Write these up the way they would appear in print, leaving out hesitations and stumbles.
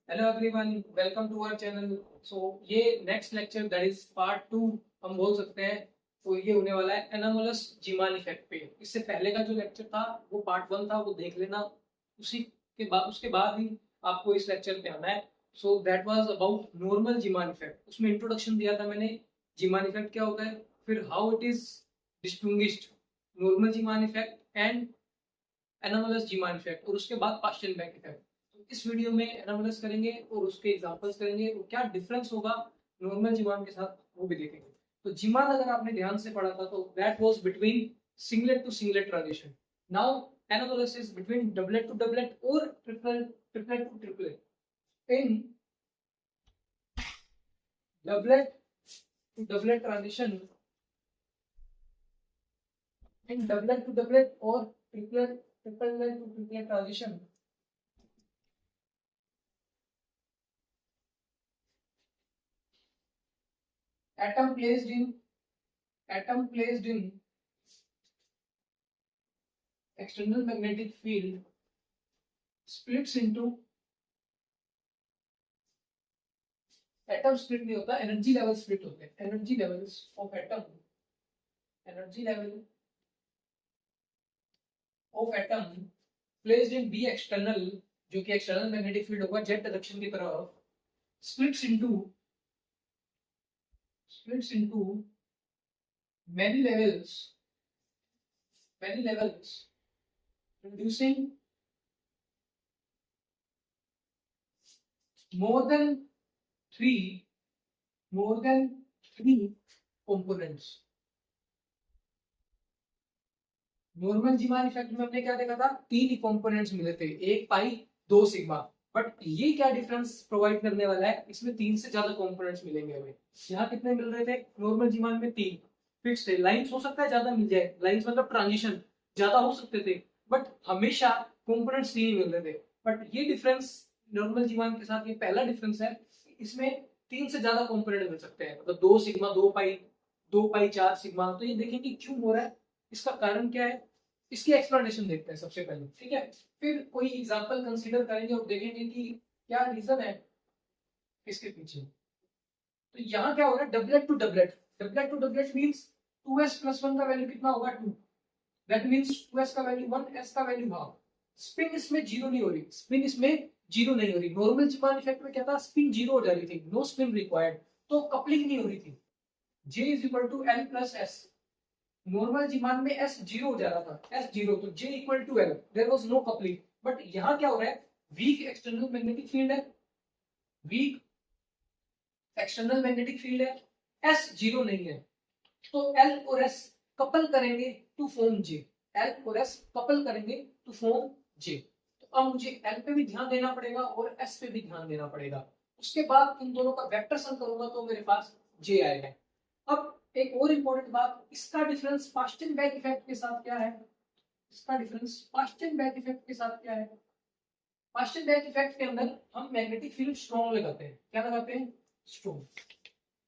Hello everyone, welcome to our channel. So ये next lecture that is part 2 हम बोल सकते हैं। तो ये होने वाला है एनामोलस जीमान इफेक्ट पे। इससे पहले का जो लेक्चर था वो पार्ट 1 था, वो देख लेना। उसके बाद ही आपको इस लेक्चर पे आना है। So that was about normal Zeeman effect. उसमें इंट्रोडक्शन दिया था मैंने, जीमान इफेक्ट क्या होता है, फिर how it is distinguished normal Zeeman effect and anomalous Zeeman effect, और उसके बाद पास्चन बैक इफेक्ट। तो इस वीडियो में एनामोलस करेंगे और उसके एग्जांपल्स करेंगे और क्या डिफरेंस होगा नॉर्मल जीमान के साथ वो भी देखेंगे। तो जीमान अगर आपने ध्यान से पढ़ा था तो that was between singlet to singlet transition. Now anomalous is between doublet to doublet और triplet triplet to triplet. In doublet to doublet transition, in doublet to doublet और triplet triplet to triplet transition, atom placed in atom placed in external magnetic field splits into atom split नहीं होता, energy level split होते हैं। Energy levels of atom, energy level of atom placed in B external, जो कि external magnetic field होगा Z direction की तरफ, splits into many levels many levels producing more than three components। Normal Zeeman effect में हमने क्या देखा था, 3 कंपोनेंट्स मिले थे, एक पाई 2 सिग्मा। बट ये क्या डिफरेंस प्रोवाइड करने वाला है, इसमें 3 से ज्यादा कंपोनेंट्स मिलेंगे हमें। यहाँ कितने मिल रहे थे नॉर्मल जीमान में, 3 फिक्स है। लाइंस हो सकता है ज्यादा मिल जाए, लाइंस मतलब ट्रांजिशन ज्यादा हो सकते थे, बट हमेशा कंपोनेंट्स 3 मिल रहे थे। बट ये डिफरेंस नॉर्मल जीमान के साथ, ये पहला डिफरेंस है, इसमें 3 से ज्यादा कंपोनेंट मिल सकते हैं, मतलब 2 सिग्मा, 2 पाई 4 सिग्मा। तो ये देखेंगे क्यों हो रहा है, इसका कारण क्या है, इसकी एक्सप्लेनेशन देखते हैं सबसे पहले, ठीक है। फिर कोई एग्जांपल कंसीडर करेंगे और देखेंगे कि क्या रीजन है इसके पीछे। तो यहाँ क्या हो रहा है, doublet to doublet. Doublet to doublet means 2s plus 1 का वैल्यू कितना होगा, 2। दैट मींस 2s का वैल्यू 1, s का वैल्यू हाफ। स्पिन इसमें जीरो नहीं हो रही, स्पिन इसमें जीरो नहीं हो रही। नॉर्मल जीमान इफेक्ट में क्या था, स्पिन जीरो हो जा रही थी, नो स्पिन रिक्वायर्ड, तो कपलिंग नहीं हो रही थी। J is equal to L plus S। Normal Zeeman में S जीरो हो जा रहा था, S जीरो, तो J equal to L, there was no coupling. But यहाँ क्या हो रहा है, वीक एक्सटर्नल मैग्नेटिक फील्ड है, वीक एक्सटर्नल मैग्नेटिक फील्ड है, S जीरो नहीं है, तो L और S कपल करेंगे टू फॉर्म J। L और S कपल करेंगे टू फॉर्म J। तो अब मुझे L पे भी ध्यान देना पड़ेगा और S पे भी ध्यान देना पड़ेगा। उसके बाद इन दोनों का वेक्टर सम करूंगा तो मेरे पास J आएगा। अब एक और इंपॉर्टेंट बात, इसका डिफरेंस पास्टन बैक इफेक्ट के साथ क्या है, इसका डिफरेंस पास्टन बैक इफेक्ट के साथ क्या है। पास्टन बैक इफेक्ट के अंदर हम मैग्नेटिक फील्ड स्ट्रॉन्ग लगाते हैं, क्या लगाते हैं, स्ट्रॉन्ग।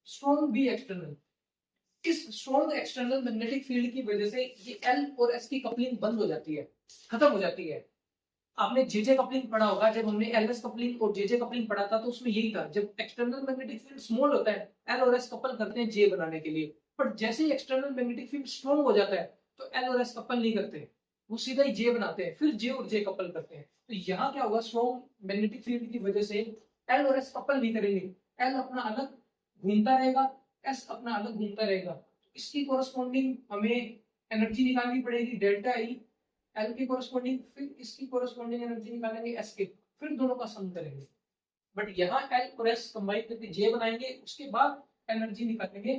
स्ट्रॉन्ग बी एक्सटर्नल, इस स्ट्रॉन्ग एक्सटर्नल मैग्नेटिक फील्ड की वजह से ये एल और एस की कपलिंग बंद हो जाती है, खत्म हो जाती है। आपने जेजे कपलिंग पढ़ा होगा, जब हमने एलएस कपलिंग और जेजे कपलिंग पढ़ा था तो उसमें यही था, जब एक्सटर्नल मैग्नेटिक फील्ड स्मॉल होता है एल और एस कपल करते हैं जे बनाने के लिए, बट जैसे ही एक्सटर्नल मैग्नेटिक फील्ड स्ट्रॉन्ग हो जाता है तो एल और एस कपल नहीं करते, वो सीधा ही जे बनाते हैं, फिर जे और जे कपल करते हैं। तो यहाँ क्या होगा, स्ट्रॉन्ग मैग्नेटिक फील्ड की वजह से एल और एस कपल नहीं करेंगे, एल अपना अलग घूमता रहेगा, एस अपना अलग घूमता रहेगा। इसकी कोरस्पॉन्डिंग हमें एनर्जी निकालनी पड़ेगी, डेल्टा ई, एल की कोरस्पॉन्डिंग, फिर इसकी कोरस्पॉन्डिंग एनर्जी निकालेंगे एस की, फिर दोनों का सम करेंगे। बट यहाँ एल और एस कंबाइन करके जे बनाएंगे, उसके बाद एनर्जी निकालेंगे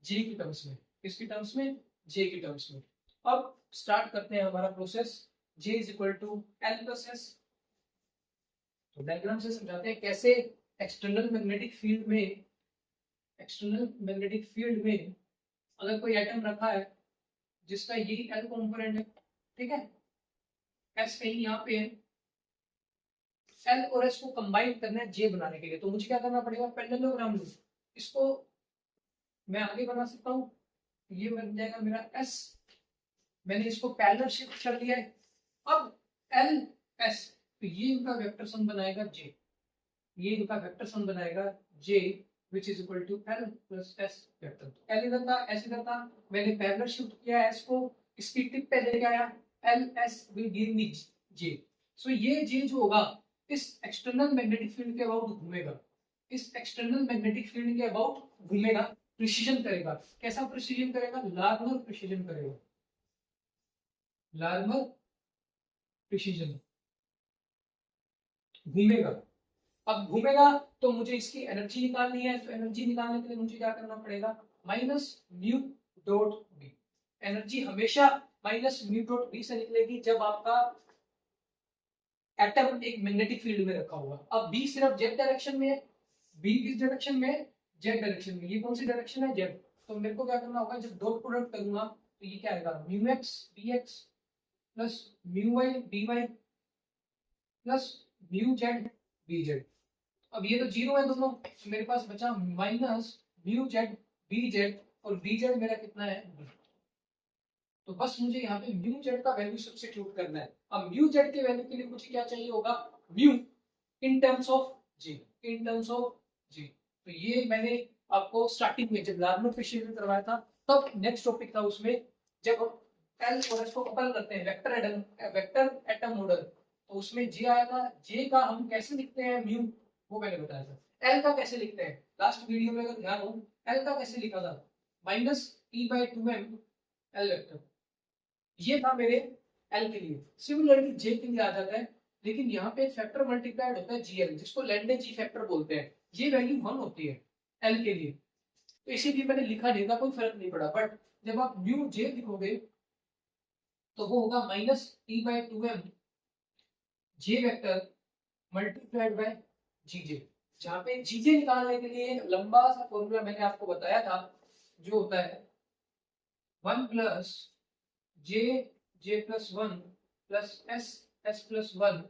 जे की टर्म्स में, किसकी टर्म्स में, जे की टर्म्स में। अब स्टार्ट करते हैं हमारा process. J is equal to L plus S. तो डायग्राम से समझाते हैं कैसे एक्सटर्नल मैग्नेटिक फील्ड में, एक्सटर्नल मैग्नेटिक फील्ड में अगर कोई एटम रखा है जिसका यही एल कंपोनेंट है, ठीक है, एस कहीं यहाँ पे है, एल और एस को कंबाइन करना है जे बनाने के लिए, तो मुझे क्या करना पड़ेगा, पैरेललोग्राम लूं। इसको मैं आगे बना सकता हूँ, ये बन जाएगा मेरा एस, मैंने इसको पैरेलल शिफ्ट कर लिया है। अब एल एस, तो ये इनका वेक्टर सम बनाएगा जे, ये इनका वेक्टर सम बनाएगा j which is equal to l plus s vector. l इधर था, s इधर था, मैंने पैरेलल शिफ्ट किया s को, इसकी टिप पे लेके आया, l s will give me j। सो ये j जो होगा इस एक्सटर्नल मैग्नेटिक फील्ड के अबाउट घूमेगा, इस एक्सटर्नल मैग्नेटिक फील्ड के अबाउट घूमेगा, प्रिसीजन करेगा। कैसा प्रिसीजन करेगा? लार्मर प्रिसीजन करेगा, लार्मर प्रिसीजन घूमेगा। अब घूमेगा तो मुझे इसकी एनर्जी निकालनी है, तो एनर्जी निकालने के लिए मुझे क्या करना पड़ेगा? Minus mu dot B. Energy हमेशा माइनस म्यू डॉट बी से निकलेगी जब आपका एटम एक मैग्नेटिक फील्ड में रखा होगा। अब बी सिर्फ जेड डायरेक्शन में है, बी किस डायरेक्शन में है? जेड डायरेक्शन में। ये कौन सी डायरेक्शन है? जेड। तो मेरे को क्या करना होगा? जब डॉट प्रोडक्ट करूंगा तो ये क्या आएगा? Mu X B X plus mu Y B Y plus mu Z B Z. अब ये तो जीरो है दोनों, तो मेरे पास बचा minus mu Z B Z, और बी जेड मेरा कितना है? तो बस मुझे यहाँ पे म्यू जेड का वैल्यू सब्स्टिट्यूट करना है। अब म्यू जेड के वैल्यू के लिए मुझे क्या चाहिए होगा? Mu in terms of G, in terms of G. तो ये मैंने आपको स्टार्टिंग में जब लार्मर प्रिसीजन करवाया था तब नेक्स्ट टॉपिक था, उसमें जब एल और एस को कपल करते हैं वेक्टर एटम मॉडल, तो उसमें जे आया था। जे का हम कैसे लिखते हैं म्यू, वो मैंने बताया था। एल का कैसे लिखते हैं लास्ट वीडियो में अगर ध्यान हो, एल का कैसे लिखा था? Minus E by two M L vector. ये था मेरे एल के लिए। सिमिलरली जे के लिए आ जाता है, लेकिन यहाँ पे फैक्टर मल्टीप्लाइड होता है जीएल, जिसको लैंडे जी फैक्टर बोलते हैं। ये वैल्यू 1 होती है एल के लिए, तो इसीलिए मैंने लिखा नहीं था, कोई फर्क नहीं पड़ा। बट जब आप म्यू जे लिखोगे तो वो होगा minus E by two M J vector multiplied by G J. जहाँ पे जी जे निकालने के लिए लंबा सा फॉर्मूला मैंने आपको बताया था, जो होता है 1 plus J J plus 1 plus S S plus 1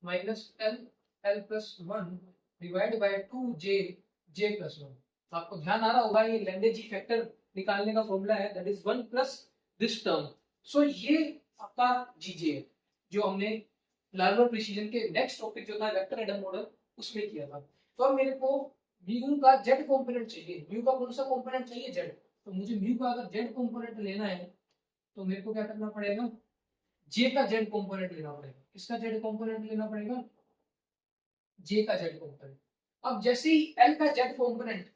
minus L L plus 1 divide by 2 J J plus 1। आपको ध्यान आ रहा होगा, ये लैंडे जी फैक्टर निकालने का फॉर्मूला है, that is 1 plus this term. So ये आपका जीजे है जो हमने लार्मर प्रिसीजन के नेक्स्ट टॉपिक जो था वेक्टर एडम मॉडल, उसमें किया था। तो अब मेरे को म्यू का जेड कंपोनेंट चाहिए। म्यू का कौन सा कंपोनेंट चाहिए? जेड। तो मुझे म्यू का अगर जेड कंपोनेंट लेना है तो मेरे को क्या करना पड़ेगा? जे का जेड कंपोनेंट लेना पड़ेगा। किसका जेड कंपोनेंट लेना पड़ेगा? जे का जेड कंपोनेंट। अब जैसे ही एल का Z component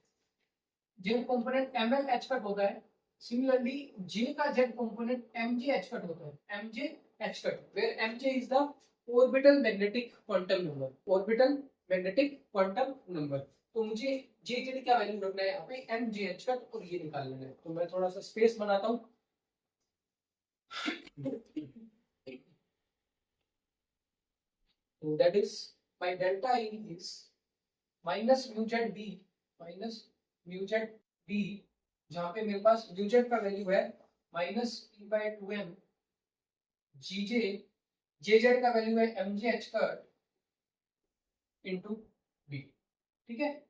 M L H cut होता है, सिमिलरली जे का Z component M J H cut होता है, M J H cut, where M J is the orbital magnetic quantum number, orbital magnetic quantum number. तो मुझे जे Z का value रखना है यहाँ पे एम जे एच कट, और ये निकालना है। तो मैं थोड़ा सा स्पेस बनाता हूँ। So that is my delta E is minus mu z b, minus mu z b, जहाँ पे मेरे पास mu z का वैल्यू है minus E by two M G J, J Z का वैल्यू है M J H cut into B. ठीक है,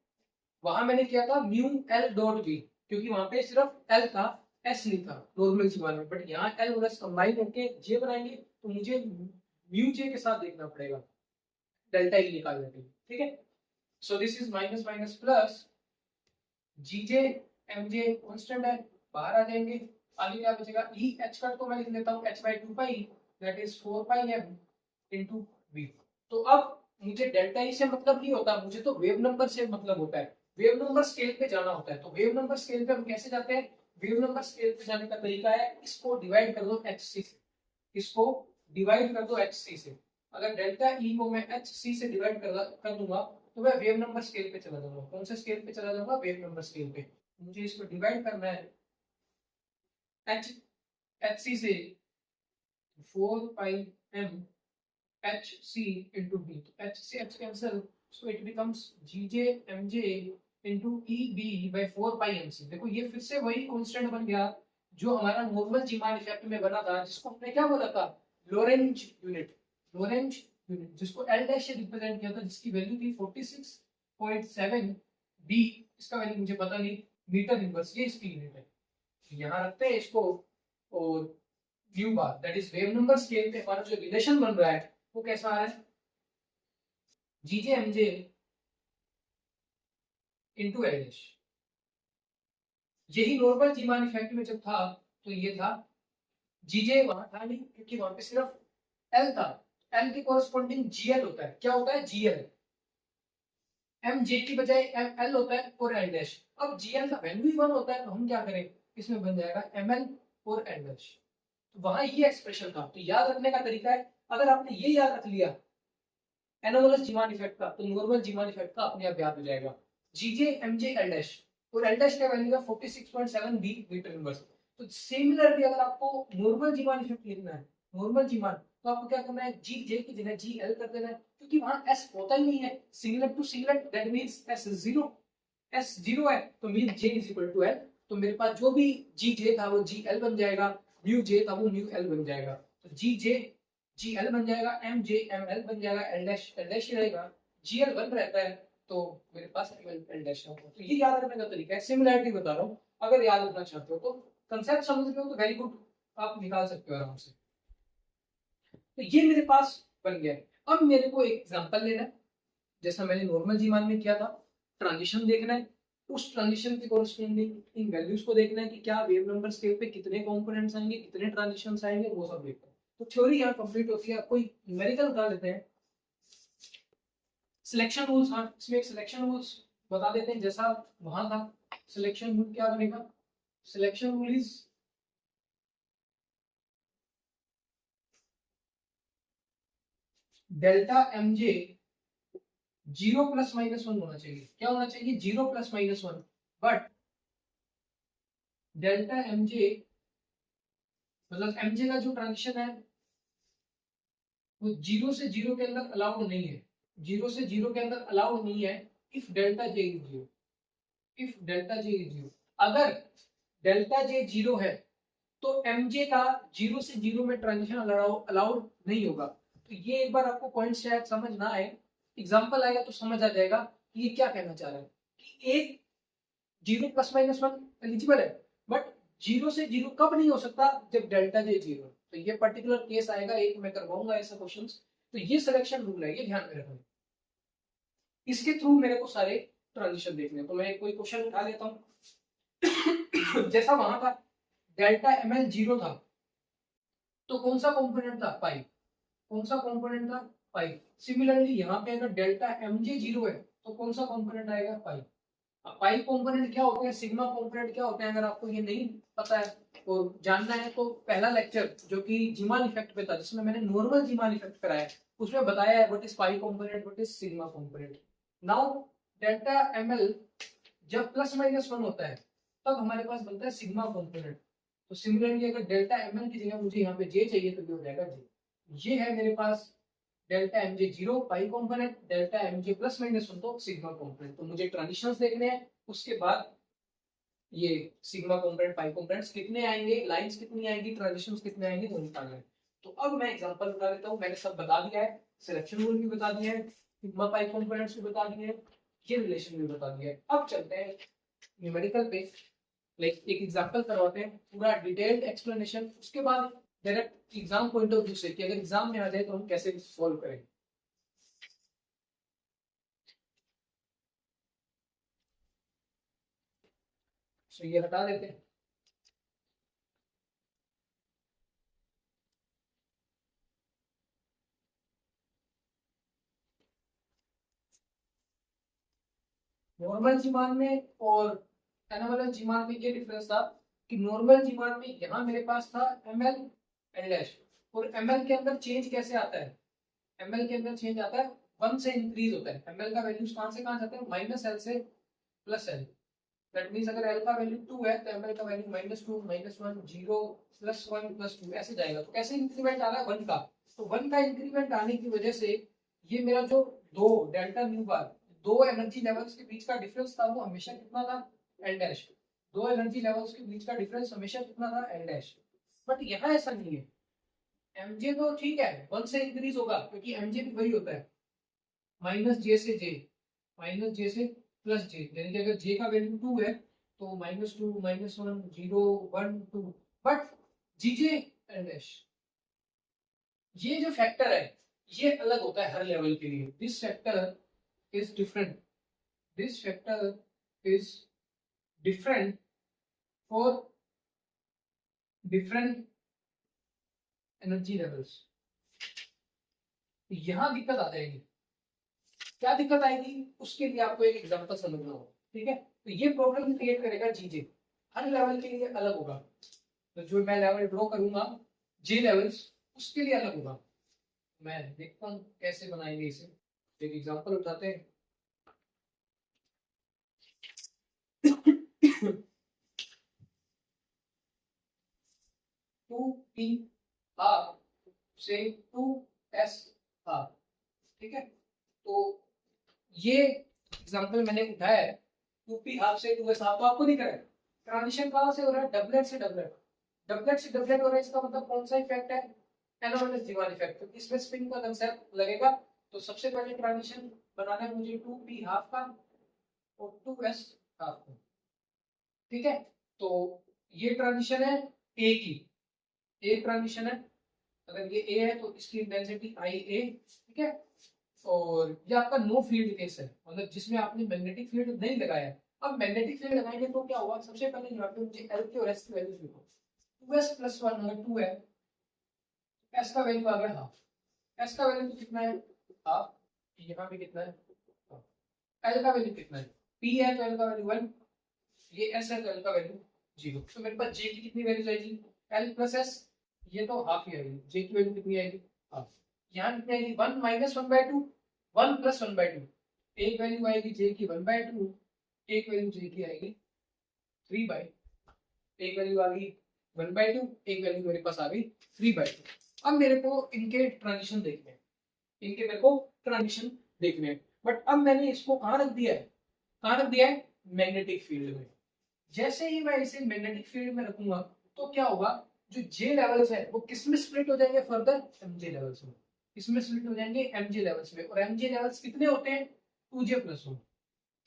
वहां मैंने किया था म्यू एल डॉट बी, क्योंकि वहां पे सिर्फ एल था, एस नहीं था नॉर्मल जीवन में। बट यहाँ एल और एस कंबाइन करके जे बनाएंगे, तो मुझे म्यू जे के साथ देखना पड़ेगा डेल्टा ई निकालने के लिए। ठीक है, so this is minus minus plus g j m j constant है, बाहर आ जाएंगे। आगे क्या बचेगा? ई एच कट को मैं लिख लेता हूँ H by two pi, that is 4 pi M into B. तो अब मुझे डेल्टा ई से मतलब नहीं होता, मुझे तो वेव नंबर से मतलब होता है। वेव नंबर स्केल पे जाना होता है। तो वेव नंबर स्केल पे हम कैसे जाते हैं? वेव नंबर स्केल पे जाने का तरीका है, इसको डिवाइड कर दो एच सी से, इसको डिवाइड कर दो एच सी से। अगर डेल्टा ई को मैं एच सी से डिवाइड कर दूंगा तो मैं वेव नंबर स्केल पे चला जाऊंगा। कौन से स्केल पे चला जाऊंगा? वेव नंबर स्केल पे। मुझे इसको डिवाइड करना है एच एच सी से 4 pi m h c into b. H से h cancel, so it becomes g j m j into e b by 4 pi m c. देखो ये फिर से वही कांस्टेंट बन गया जो हमारा नॉर्मल जीमान इफेक्ट में बना था, जिसको हमने क्या बोला था? लोरेंज यूनिट, लोरेंज यूनिट, जिसको एल डैश से रिप्रेजेंट किया था, जिसकी वैल्यू थी 46.7 बी। इसका वैल्यू मुझे पता नहीं, मीटर इनवर्स, ये इसकी यूनिट है। यहाँ रखते हैं इसको, और mu bar that is wave number scale पे हमारा जो रिलेशन बन रहा है वो कैसा आ रहा है? जीजे एमजे इंटू एल डैश। यही नॉर्मल जीमान इफेक्ट में जब था तो ये था जीजे, वहां था नहीं क्योंकि वहां पे सिर्फ एल था। एल के कोरस्पॉन्डिंग जीएल होता है। क्या होता है? जीएल। एम जे की बजाय एम एल होता है और एल डैश। अब जीएल का वैल्यू ही 1 होता है तो हम क्या करें, इसमें बन जाएगा एम एल और एल डैश। तो वहां ये एक्सप्रेशन था। तो याद रखने का तरीका है, अगर आपने ये याद रख लिया एनोमलस जीमान इफेक्ट का, तो नॉर्मल जीमान इफेक्ट का अपने आप याद हो जाएगा। जीजे एमजे एल डैश, और एल डैश का वैल्यू है 46.7 बी मीटर इनवर्स। तो सिमिलरली अगर आपको नॉर्मल जीमान इफेक्ट लिखना है, नॉर्मल जीमान, तो आपको क्या करना है, जी जे की जगह जी एल कर देना है, क्योंकि वहां एस होता ही नहीं है। Singlet to singlet, that means S zero. S zero है तो mean J is equal to L. तो मेरे पास जो भी जी जे था वो जी एल बन जाएगा, म्यू जे था वो म्यू एल बन जाएगा। तो जी जे जी एल बन जाएगा, एम जे एम एल बन जाएगा, एल डैश ही रहेगा। जी एल वन रहता है तो मेरे पास एम एल एल डैश होगा। तो ये याद रखने का तरीका है, सिमिलरिटी बता रहा हूँ। अगर याद रखना चाहते हो तो, कंसेप्ट समझ रहे हो तो वेरी गुड, आप निकाल सकते हो आराम से। तो ये मेरे पास बन गया। अब मेरे को एक एग्जांपल लेना है, जैसा मैंने नॉर्मल जीवन में किया था। ट्रांजिशन देखना है, उस ट्रांजिशन के कोरस्पॉन्डिंग इन वैल्यूज को देखना है कि क्या वेव नंबर स्केल पे कितने कंपोनेंट्स आएंगे, कितने ट्रांजिशंस आएंगे, वो सब देखना है। तो थ्योरी यहाँ कंप्लीट होती है। कोई न्यूमेरिकल बता देते हैं, सिलेक्शन रूल्स। हाँ, इसमें एक सिलेक्शन रूल्स बता देते हैं जैसा वहां था। सिलेक्शन रूल क्या बनेगा? Selection rule is delta M J zero plus minus one होना चाहिए। क्या होना चाहिए? Zero plus minus one. But delta M J, मतलब एम जे का जो ट्रांजिशन है वो जीरो से जीरो के अंदर अलाउड नहीं है। जीरो से जीरो के अंदर अलाउड नहीं है if delta J is zero. If delta J is zero, अगर डेल्टा जे जीरो है तो एम जे का जीरो से जीरो में ट्रांजिशन अलाउड नहीं होगा। तो ये एक बार आपको पॉइंट शायद समझ ना आए, एग्जांपल आएगा तो समझ आ जाएगा कि ये क्या कहना चाह रहा है। कि एक zero plus minus one eligible है, बट जीरो से जीरो कब नहीं हो सकता? जब डेल्टा जे जीरो। तो ये पर्टिकुलर केस आएगा, एक मैं करवाऊंगा ऐसा क्वेश्चन। तो ये सिलेक्शन रूल है, ये ध्यान में रखना। इसके थ्रू मेरे को सारे ट्रांजिशन देखने हैं। तो मैं कोई क्वेश्चन उठा लेता हूँ। जैसा वहां था डेल्टा एम एल जीरो था तो कौन सा कंपोनेंट था? पाई। कौन सा कंपोनेंट था? पाई। सिमिलरली यहाँ पे अगर डेल्टा एम जे जीरो है तो कौन सा कंपोनेंट आएगा? पाई। पाई कंपोनेंट क्या होते हैं, सिग्मा कंपोनेंट क्या होते हैं, अगर आपको ये नहीं पता है तो जानना है तो पहला लेक्चर जो कि जीमान इफेक्ट पे था, जिसमें मैंने नॉर्मल जीमान इफेक्ट कराया, उसमें बताया है what is pi component, what is sigma component. Now delta ML जब प्लस माइनस वन होता है तब हमारे पास बनता है सिग्मा कंपोनेंट। तो सिमिलरली अगर डेल्टा एमएल की जगह मुझे यहाँ पे जे चाहिए तो ये हो जाएगा जे। ये है मेरे पास डेल्टा एम जे zero pi component, delta M j plus minus one तो सिग्मा कॉम्पोनेंट। तो मुझे ट्रांजिशंस देखने हैं, उसके बाद ये सिग्मा कॉम्पोनेंट पाई कॉम्पोनेंट्स कितने आएंगे, लाइंस कितनी आएंगी, ट्रांजिशंस कितने आएंगे, वो निकालना है। तो अब मैं एग्जांपल बता देता हूँ। मैंने सब बता दिया है, सिलेक्शन रूल भी बता दिया है, सिग्मा पाई कॉम्पोनेंट्स भी बता दिए हैं, ये रिलेशन भी बता दिया है। अब चलते हैं न्यूमेरिकल पे, लाइक एक एग्जांपल करवाते हैं, पूरा डिटेल्ड एक्सप्लेनेशन, उसके बाद direct exam point of view से कि अगर एग्जाम में आ जाए तो हम कैसे सॉल्व करें। तो ये हटा देते हैं। नॉर्मल जीमान में और एनामलस जीमान में ये डिफरेंस था कि नॉर्मल जीमान में यहाँ मेरे पास था एम एल एल डैश, और एम एल के अंदर चेंज कैसे आता है? एम एल के अंदर चेंज आता है वन से इंक्रीज होता है। एम एल का वैल्यूज कहाँ से कहाँ जाते हैं? माइनस एल से प्लस एल। दैट मीन्स अगर एल का वैल्यू 2 है तो एम एल का value minus two, minus one, zero, plus one, plus two, ऐसे जाएगा। तो कैसे इंक्रीमेंट आ रहा है? वन का। तो वन का इंक्रीमेंट आने की वजह से ये मेरा जो दो डेल्टा न्यू बार, दो एनर्जी लेवल्स के बीच का डिफरेंस था वो हमेशा कितना था? L dash. दो एनर्जी लेवल्स के बीच का डिफरेंस हमेशा कितना था? L dash. बट यहाँ ऐसा नहीं है। एमजे तो ठीक है वन से इंक्रीज होगा क्योंकि एमजे भी वही होता है, माइनस जे से जे, माइनस जे से प्लस जे। यानी कि अगर जे का वैल्यू 2 है तो minus two, minus one, zero, one, two. But g j l dash, ये जो फैक्टर है ये अलग होता है हर लेवल के लिए। This factor is different, this factor is different for different energy levels। यहां दिक्कत आ जाएगी। क्या दिक्कत आएगी उसके लिए आपको एक एग्जांपल समझना होगा, ठीक है। तो ये प्रॉब्लम क्रिएट करेगा जीजे, हर लेवल के लिए अलग होगा। तो जो मैं लेवल ड्रॉ करूंगा जे लेवल्स उसके लिए अलग होगा। मैं देखता हूँ कैसे बनाएंगे इसे, एक एग्जांपल उठाते हैं। टू पी आर से टू एस आर, ठीक है। तो ये एग्जांपल मैंने उठाया है, टू पी आर से टू एस आर। तो आपको दिख रहा है ट्रांजिशन कहाँ से हो रहा है, डबलेट से डबलेट, डबलेट से डबलेट हो रहा है। इसका मतलब कौन सा इफेक्ट है, एनोमलस जीवान इफेक्ट। तो इसमें स्प्रिंग का कंसेप्ट लगेगा। तो सबसे पहले ट्रांजिशन बनाना है मुझे टू पी हाफ का और टू एस हाफ का, ठीक है। तो ये ट्रांजिशन है ए की, ए ट्रांजिशन है। अगर ये ए है तो इसकी इंटेंसिटी आई ए, ठीक है। और ये आपका नो फील्ड केस है, मतलब जिसमें आपने मैग्नेटिक फील्ड नहीं लगाया। अब मैग्नेटिक फील्ड लगाएंगे तो क्या होगा, सबसे पहले यहाँ पे मुझे एल की और एस की वैल्यूज लिखो। 2s प्लस 1 अगर 2 है, एस का वैल्यू आ गया हाफ। एस का वैल्यू कितना है, हाफ। यहाँ पे कितना है, एल का वैल्यू कितना है, पी है तो एल का वैल्यू 1, ये एस है तो एल का वैल्यू 0। तो मेरे पास जे की कितनी वैल्यू आएगी, एल प्लस एस, ये तो हाफ ही आएगी। जे की वैल्यू कितनी आएगी, हाफ। यहाँ कितनी आएगी, 1 माइनस 1/2, 1 प्लस 1/2। एक वैल्यू आएगी जे की 1/2, एक वैल्यू जे की आएगी 3/2। एक वैल्यू आ गई 1/2, एक वैल्यू मेरे पास आ गई 3/2। अब मेरे को इनके ट्रांजिशन देखने हैं, इनके मेरे को ट्रांजिशन देखने हैं। बट अब मैंने इसको कहाँ रख दिया है, कहाँ रख दिया है, मैग्नेटिक फील्ड में। जैसे ही मैं इसे मैग्नेटिक फील्ड में रखूंगा तो क्या होगा, जो जे लेवल्स है वो किस में स्प्लिट हो जाएंगे, फर्दर एमजे लेवल्स में। इसमें स्प्लिट हो जाएंगे एमजे लेवल्स में। और एमजे लेवल्स कितने होते हैं, 2j+1,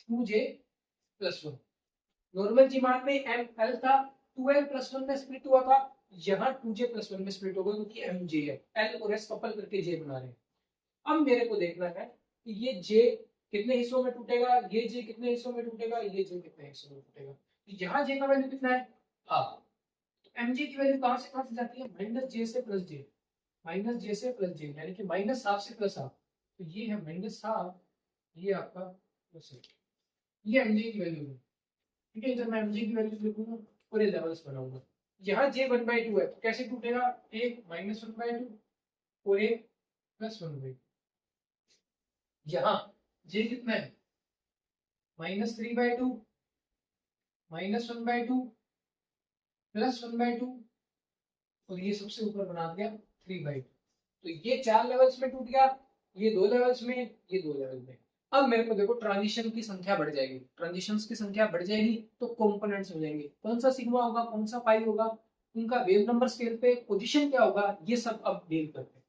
2j+1। नॉर्मल जीमान में एम एल था, 2l+1 में स्प्लिट हुआ था। यहाँ 2j+1 में स्प्लिट होगा क्योंकि एमजे है, एल और एस कपल करके जे बना रहे हैं। अब मेरे को देखना है कि ये जे कितने हिस्सों में टूटेगा, ये जे कितने हिस्सों में टूटेगा, ये जे कितने हिस्सों में टूटेगा। तो यहाँ जे का वैल्यू कितना है, हाफ। तो एमजे की वैल्यू कहाँ से जाती है, माइनस जे से प्लस जे, माइनस जे से प्लस जे, यानी कि माइनस हाफ से प्लस हाफ। तो ये है माइनस हाफ, ये आपका प्लस हाफ। ये एमजे की वैल्यू है, ठीक है। जब मैं एमजे की वैल्यू लिखूंगा और ये लेवल्स बनाऊंगा। यहाँ जे 1/2 है तो कैसे टूटेगा, एक माइनस 1/2 और एक प्लस 1/2। यहाँ जे कितना है, -3/2, -1/2, +1/2 और ये सबसे ऊपर बना दिया 3/2। तो ये 4 लेवल्स में टूट गया, ये 2 लेवल्स में, ये 2 लेवल में। अब मेरे को देखो ट्रांजिशन की संख्या बढ़ जाएगी, ट्रांजिशंस की संख्या बढ़ जाएगी तो कंपोनेंट्स हो जाएंगे। कौन सा सिग्मा होगा, कौन सा पाई होगा, उनका वेव नंबर स्केल पे पोजीशन क्या होगा, ये सब अब डील करते हैं।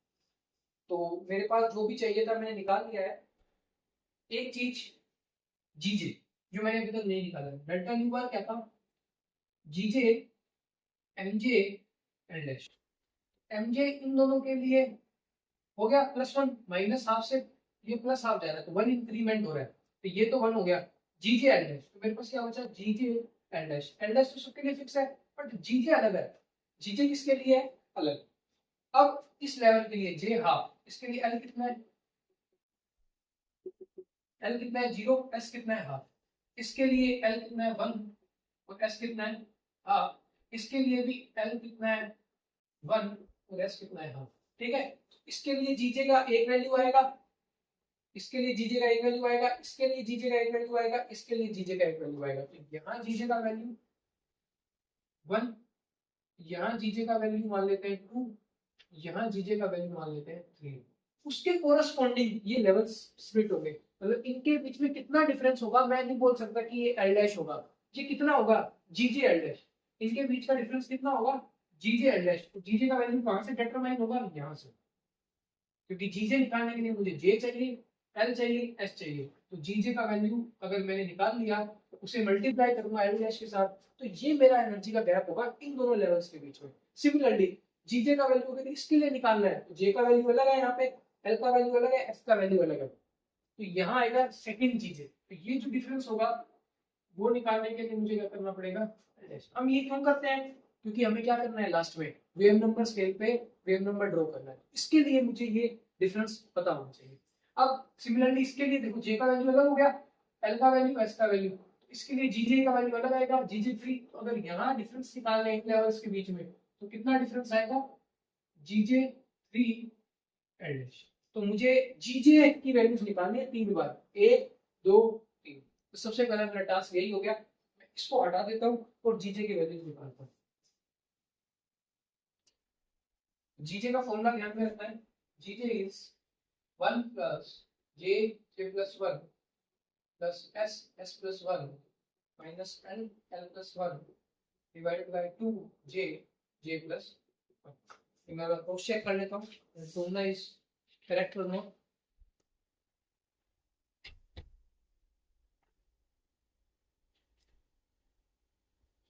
तो मेरे पास जो भी चाहिए था मैंने निकाल लिया है। एक चीज जीजे जो मैंने अभी तक नहीं निकाला है, डेल्टा न्यू बार क्या था, जीजे एमजे एंड डैश। एमजे इन दोनों के लिए हो गया +1, माइनस हाफ से ये प्लस हाफ जा रहा है तो 1 इंक्रीमेंट हो रहा है, तो ये तो 1 हो गया। जीजे एल डैश, तो मेरे पास क्या बचा, जीजे एल डैश। एल डैश तो सबके लिए फिक्स है बट जीजे अलग है, जीजे किसके लिए है, अलग। अब इस लेवल के लिए जे हाफ, इसके लिए एल कितना है, एल कितना है 0, एस कितना है हाफ। इसके लिए एल कितना है 1 और एस कितना है हाफ। इसके लिए भी एल कितना है 1 और एस कितना है हाफ, ठीक है। इसके लिए जीजे का एक वैल्यू आएगा, इसके लिए जीजे का एक वैल्यू आएगा, इसके लिए जीजे का एक वैल्यू आएगा, इसके लिए जीजे का एक वैल्यू आएगा। तो यहाँ जीजे का वैल्यू 1, यहाँ जीजे का वैल्यू मान लेते हैं 2, यहाँ जीजे का वैल्यू मान लेते हैं 3। उसके कोरस्पॉन्डिंग ये लेवल्स स्प्लिट हो गए। मतलब इनके बीच में कितना डिफरेंस होगा, मैं नहीं बोल सकता कि ये एल डैश होगा, ये कितना होगा, जीजे एल डैश। इनके बीच का डिफरेंस कितना होगा, जीजे एल डैश। तो जीजे का वैल्यू कहाँ से डिटरमाइन होगा, यहाँ से, क्योंकि जीजे निकालने के लिए मुझे जे चाहिए, एल चाहिए, एस चाहिए। तो जीजे का वैल्यू अगर मैंने निकाल लिया तो उसे मल्टीप्लाई करूंगा एल डैश के साथ, तो ये मेरा एनर्जी का गैप होगा इन दोनों लेवल्स के बीच में। सिमिलरली जीजे का वैल्यू अगर इसके लिए निकालना है तो जे का वैल्यू अलग है, यहाँ पे एल का वैल्यू अलग है, एस का वैल्यू अलग है। तो यहाँ आएगा सेकंड जीजे। तो ये जो डिफरेंस होगा वो निकालने के लिए मुझे क्या करना पड़ेगा, हम ये क्यों करते हैं, क्योंकि हमें क्या करना है लास्ट में वेव नंबर स्केल पे वेव नंबर ड्रॉ करना है, इसके लिए मुझे ये डिफरेंस पता होना चाहिए। अब सिमिलरली इसके लिए देखो जे का वैल्यू अलग हो गया, एल का वैल्यू, एस का वैल्यू, इसके लिए जीजे का वैल्यू अलग आएगा, जीजे 3। तो अगर यहाँ डिफरेंस निकालना है इन लेवल्स के बीच में तो कितना डिफरेंस आएगा, जीजे 3 एल डैश। तो मुझे जीजे की वैल्यूज निकालनी है 3 बार, 1 2 3। तो सबसे पहला मेरा टास्क यही हो गया, मैं इसको हटा देता हूँ और जीजे की वैल्यूज निकालता हूँ। जीजे का फॉर्मूला ध्यान में रखना है, g J is 1 plus J J plus 1 plus S S plus 1 minus L L plus 1 divided by 2 J J plus 1। मैं क्रॉस चेक कर लेता हूँ, फॉर्मूला इज करेक्ट और नॉट।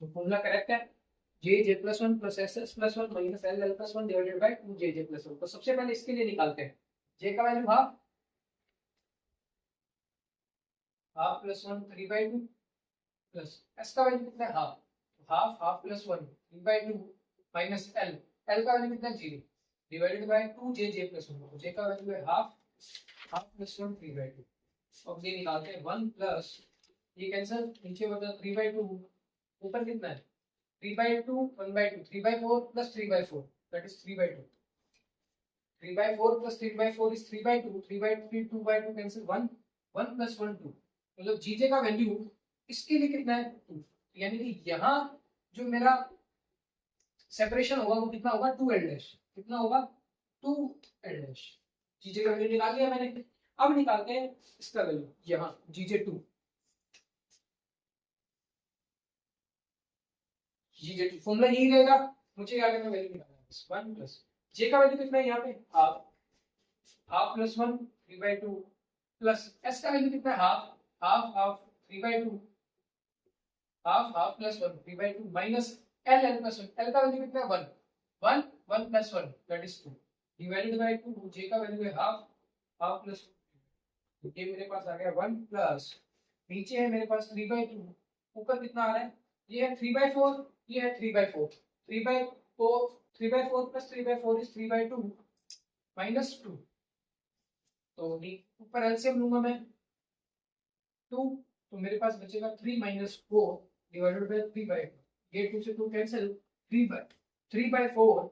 तो फॉर्मूला करेक्ट है, J J plus 1 plus S S plus 1 minus L L plus 1 divided by 2 J J plus 1। तो सबसे पहले इसके लिए निकालते हैं, जे का value half, half plus 1 3/2 plus S का वैल्यू कितना है half, half half plus 1 3/2 minus L L का वैल्यू कितना है 0 divided by 2 J J plus 1। तो जे का वैल्यू है हाफ हाफ प्लस 1 3/2। अब ये निकालते हैं 1 प्लस, ये कैंसिल, नीचे बचा 3/2, ऊपर कितना है 3/2 1/2 3/4 plus 3/4 that is 3/2, 3/4 plus 3/4 is 3/2, 3/3 2/2 cancel, 1 1 plus 1 2। मतलब जीजे का वैल्यू इसके लिए कितना है 2, यानी कि यहाँ जो मेरा सेपरेशन होगा वो कितना होगा 2 एल डैश, कितना होगा 2 एल डैश। जीजे का वैल्यू निकाल लिया मैंने। अब निकालते हैं इसका वैल्यू, यहाँ जीजे 2, जीजे 2 फॉर्मूला यही रहेगा, मुझे क्या करना वैल्यू निकालना है 1 प्लस जे का वैल्यू कितना है यहाँ पे half, half plus 1 3/2 plus S का वैल्यू कितना है half, half half 3/2 half half plus 1 3/2 minus L L plus 1 L का वैल्यू कितना है 1 1 1 plus 1 that is 2 divided by 2 जे का वैल्यू है हाफ हाफ प्लस, ये मेरे पास आ गया 1 प्लस, नीचे है मेरे पास 3/2, ऊपर कितना आ रहा है, ये है 3/4, ये है 3/4, 3/4 3/4 प्लस 3/4 इज 3/2 माइनस 2। तो ऊपर एलसीएम लूंगा मैं 2, तो मेरे पास बचेगा 3 माइनस 4 डिवाइडेड बाय 3/4, ये 2 से 2 कैंसिल, 3/4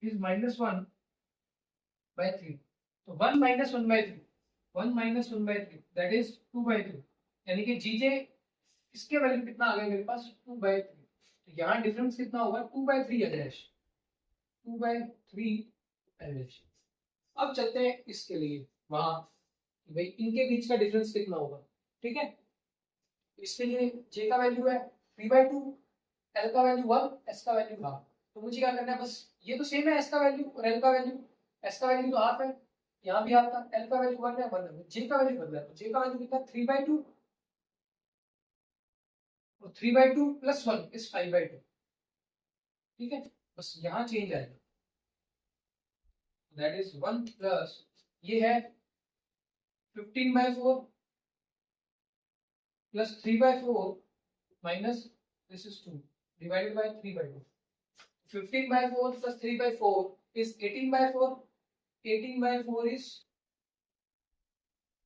इज माइनस 1/3। तो 1 माइनस 1/3, 1 माइनस 1/3 दैट इज 2/3, यानी कि जीजे इसके वैल्यू कितना आ गया मेरे पास 2/3। तो यहाँ डिफरेंस कितना होगा 2/3 एल डैश, 2/3 एल डैश। अब चलते हैं इसके लिए वहां, भाई इनके बीच का डिफरेंस कितना होगा, ठीक है। इसके लिए जे का वैल्यू है 3/2, एल का वैल्यू 1, एस का वैल्यू हाफ। तो मुझे क्या करना है, बस ये तो सेम है एस का वैल्यू और एल का वैल्यू, एस का वैल्यू तो हाफ है, यहाँ भी हाफ था, एल का वैल्यू 1 है 1 है, जे का वैल्यू बदला है, तो जे का वैल्यू कितना 3/2 और 3/2 प्लस 1 इज 5/2, ठीक है। बस यहाँ चेंज आएगा, दैट इज 1 प्लस, ये है 15/4 plus 3/4 minus this is 2 divided by 3/2। 15/4 plus 3/4 is 18/4. 18/4 is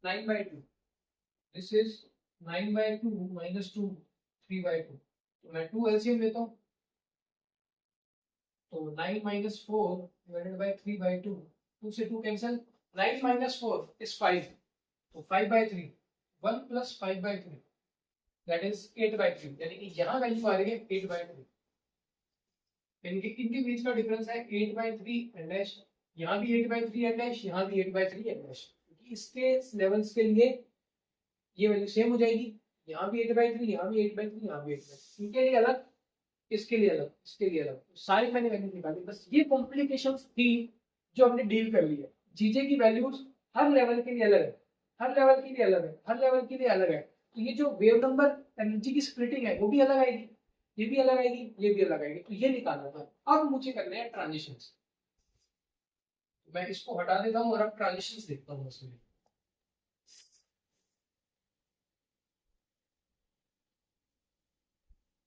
9/2. This is 9/2 minus 2 3/2। तो मैं 2 एलसीएम लेता हूँ, तो 9 minus 4 divided by 3/2, 2 से 2 कैंसिल, 9 minus 4 is 5, तो 5/3, 1 plus 5/3 that is 8/3, यानी कि यहाँ वैल्यू आ रही है 8/3, इनके बीच का डिफरेंस है 8/3 एल डैश, यहाँ भी 8/3 एल डैश, यहाँ भी 8/3 एल डैश। इसके लेवल्स के लिए ये वैल्यू सेम हो जाएगी, यहाँ भी 8/3, यहाँ भी 8/3, यहाँ भी 8/3, इनके लिए अलग, इसके लिए अलग, इसके लिए अलग, सारी मैंने वैल्यू निकाली। बस ये कॉम्प्लिकेशंस थी जो हमने डील कर ली है। जीजे की वैल्यूज हर लेवल के लिए अलग है, हर लेवल के लिए अलग है, हर लेवल के लिए अलग है। तो ये जो वेव नंबर एनर्जी की स्प्लिटिंग है वो भी अलग आएगी, ये भी अलग आएगी, ये भी अलग आएगी, तो ये निकालना था। अब मुझे करने हैं ट्रांजिशंस, मैं इसको हटा देता हूँ और अब ट्रांजिशंस देखता हूँ उसमें।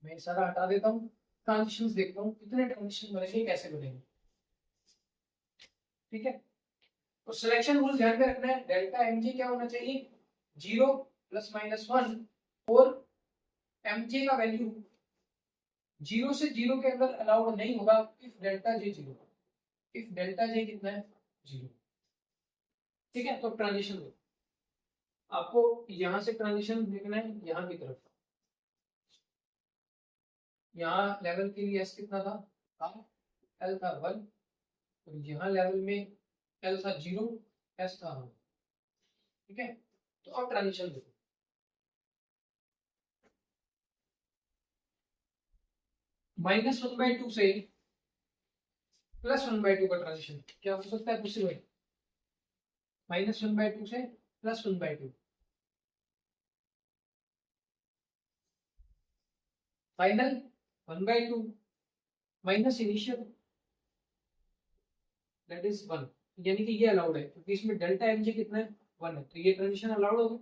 मैं ये सारा हटा देता हूँ, ट्रांजिशंस देखता हूँ कितने ट्रांजिशन बनेंगे, कैसे बनेंगे। ठीक है, तो सिलेक्शन रूल ध्यान में रखना है, डेल्टा एम जे क्या होना चाहिए, 0 ± 1, और एम जे का वैल्यू 0 से 0 के अंदर अलाउड नहीं होगा if delta J 0, if delta J कितना है, 0। ठीक है, तो ट्रांजिशन देखो, आपको यहां से ट्रांजिशन देखना है यहाँ की तरफ। यहाँ लेवल के लिए एस कितना था, एल था 1, और यहाँ लेवल में एल था 0, एस था 1। ठीक है, तो अब ट्रांजिशन देखो, -1/2 से +1/2 का ट्रांजिशन क्या हो सकता है पॉसिबल, -1/2 से +1/2, final 1/2 minus initial, that is 1, यानी कि ये अलाउड है क्योंकि इसमें डेल्टा एम जे कितना है, 1 है, तो ये ट्रांजिशन अलाउड होगा।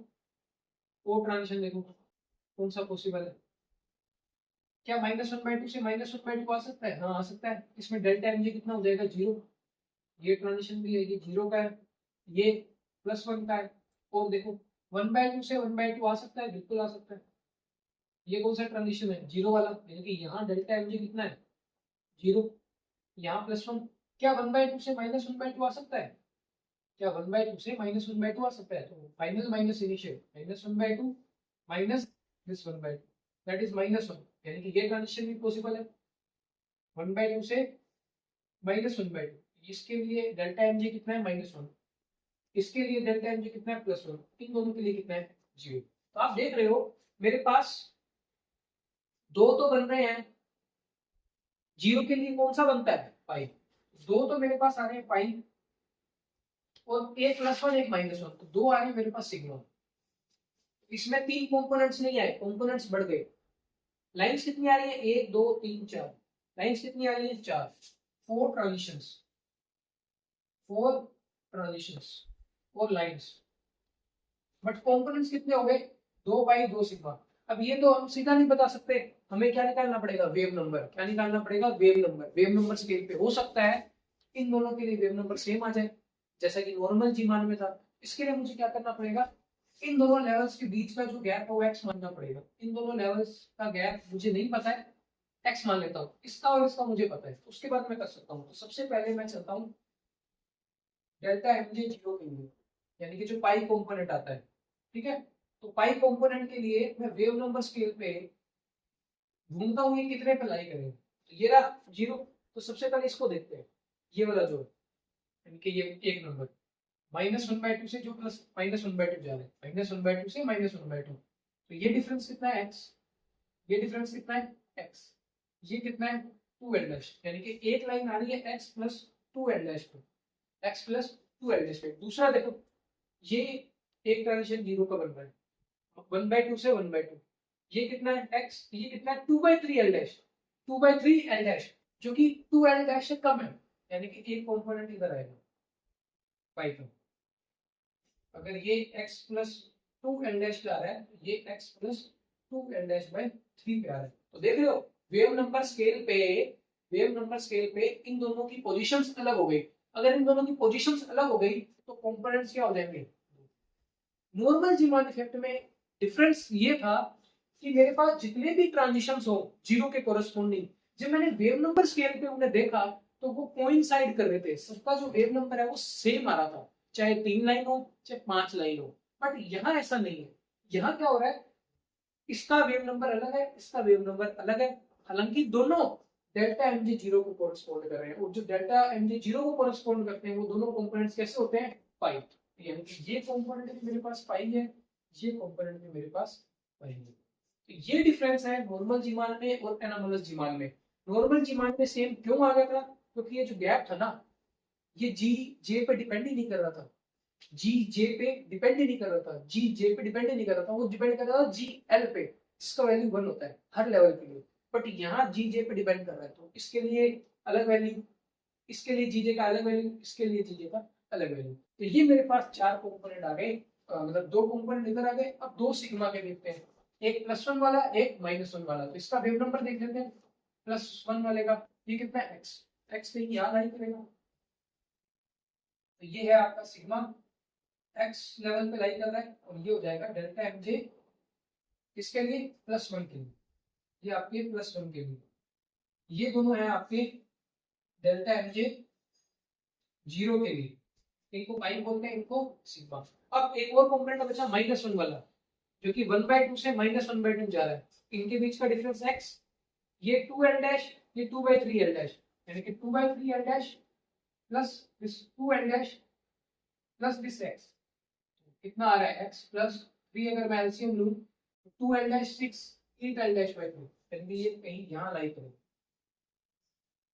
वो ट्रांजिशन देखो कौन सा पॉसिबल है, क्या -1/2 से -1/2 आ सकता है, हाँ आ सकता है, इसमें डेल्टा एम जे कितना हो जाएगा, 0। ये ट्रांजिशन भी है, ये 0 का है, ये +1 का है, और देखो 1/2 से 1/2 आ सकता है, बिल्कुल आ सकता है। ये कौन सा ट्रांजिशन है, 0 वाला, यानी कि यहाँ डेल्टा एम जे कितना है, 0, यहाँ +1, क्या 1/2 से -1/2 आ सकता है, क्या 1/2 से -1/2 आ सकता है, तो final minus initial, -1/2 minus this 1/2, that is -1, यानी कि ये ट्रांजिशन भी पॉसिबल है, 1/2 से -1/2, इसके लिए डेल्टा एम जे कितना है, -1, इसके लिए डेल्टा एम जे कितना है, +1, इन दोनों के लिए कितना है, 0। तो आप देख रहे हो मेरे पास दो तो बन रहे हैं, 0 के लिए कौन सा बनता है, पाई, दो तो मेरे पास आ रहे हैं पाई, और एक +1 एक -1, तो दो आ रहे हैं मेरे पास सिग्मा। इसमें 3 कंपोनेंट्स नहीं आए, कंपोनेंट्स बढ़ गए, लाइंस कितनी आ रही है, 1 2 3 4, लाइंस कितनी आ रही है, 4, 4 ट्रांजिशंस, 4 ट्रांजिशंस और लाइंस, बट कंपोनेंट्स कितने हो गए, 2/2 सिग्मा। अब ये तो हम सीधा नहीं बता सकते, हमें क्या निकालना पड़ेगा, वेव नंबर, क्या निकालना पड़ेगा, wave number, wave number scale पे हो सकता है इन दोनों के लिए वेव नंबर सेम आ जाए जैसा कि नॉर्मल जी मान में था। इसके लिए मुझे क्या करना पड़ेगा, इन दोनों लेवल्स के बीच का जो गैप है वो x मानना पड़ेगा। इन दोनों लेवल्स का गैप मुझे नहीं पता है, x मान लेता हूँ, इसका और इसका मुझे पता है, उसके बाद मैं कर सकता हूँ। तो सबसे पहले मैं चलता हूँ डेल्टा एम जे 0 के लिए, यानी कि जो पाई कंपोनेंट आता है। ठीक है, तो पाई कंपोनेंट के लिए मैं वेव नंबर स्केल पे ढूंढता हूँ ये कितने पे लाई करेंगे, तो ये रहा 0। तो सबसे पहले इसको देखते हैं, ये वाला जो है, यानी कि ये एक नंबर, -1/2 से जो प्लस -1/2 जा रहा है, -1/2 से -1/2, तो ये डिफरेंस कितना है, x, ये डिफरेंस कितना है, x, ये कितना है 2l', यानी कि एक लाइन आ रही है x + 2l' पे, x + 2l' पे। दूसरा देखो, ये एक ट्रांजिशन 0 का बन रहा है, 1/2 से 1/2, ये कितना है x, ये कितना है 2/3l', 2/3l', जो कि 2l' से कम है, यानी कि एक कंपोनेंट इधर आएगा पाई का। अगर ये x + 2l' पे आ रहा है, ये x + 2l'/3 पे आ रहा है, तो देख रहे हो वेव नंबर स्केल पे, वेव नंबर स्केल पे इन दोनों की पोजीशंस अलग हो गई। अगर इन दोनों की पोजीशंस अलग हो गई तो कंपोनेंट्स क्या हो जाएंगे। नॉर्मल जीमान इफेक्ट में डिफरेंस ये था कि मेरे पास जितने भी ट्रांजिशंस हो 0 के कोरस्पोंडिंग, जब मैंने वेव नंबर स्केल पे उन्हें देखा तो वो कोइंसाइड कर रहे थे, सबका जो वेव नंबर है वो सेम आ रहा था, चाहे 3 लाइन हो चाहे 5 लाइन हो। बट यहाँ ऐसा नहीं है, यहाँ क्या हो रहा है, इसका वेव नंबर अलग है, इसका वेव नंबर अलग है, हालांकि दोनों डेल्टा एम जे 0 को कोरस्पोंड कर रहे हैं, और जो डेल्टा एम जे 0 को कोरस्पोंड करते हैं वो दोनों कंपोनेंट्स कैसे होते हैं, पाई, यानी कि ये कंपोनेंट भी मेरे पास पाई है, ये कंपोनेंट भी मेरे पास पाई है। तो ये डिफरेंस है नॉर्मल जीमान में और एनामलस जीमान में। नॉर्मल जीमान में सेम क्यों आ गया था, क्योंकि ये जो गैप था ना, ये जी जे पे डिपेंड ही नहीं कर रहा था, जी जे पे डिपेंड ही नहीं कर रहा था, जी जे पे डिपेंड ही नहीं कर रहा था, वो डिपेंड कर रहा था जी एल पे, जिसका वैल्यू 1 होता है हर लेवल के लिए। बट यहाँ जी जे पे डिपेंड कर रहा है, तो इसके लिए अलग वैल्यू, इसके लिए जी जे का अलग वैल्यू, इसके लिए जी जे का अलग वैल्यू। तो ये मेरे पास 4 कंपोनेंट आ गए, मतलब 2 कंपोनेंट इधर आ गए। अब 2 सिग्मा के देखते हैं, एक +1 वाला, एक -1 वाला। तो इसका वेव नंबर देख लेते हैं। +1 वाले का ये कितना है, x। x पे याद आई करेगा, तो ये है आपका सिग्मा, x लेवल पे लाई कर रहा है, और ये हो जाएगा डेल्टा mj किसके लिए, +1 के लिए। ये आपके +1 के लिए, ये दोनों है आपके डेल्टा mj 0 के लिए, इनको पाई बोलते हैं, इनको सिग्मा। अब एक और कंपोनेंट बचा -1 वाला, जो कि 1/2 से -1/2 जा रहा है। इनके बीच का डिफरेंस x, ये 2l डैश, ये 2/3l डैश, यानी कि 2/3l dash plus this 2l dash plus this x, कितना आ रहा है x प्लस 3। अगर मैं एलसीएम लूं तो 2l dash 6, 8l dash by 2, यानी ये कहीं यहां लाई करें,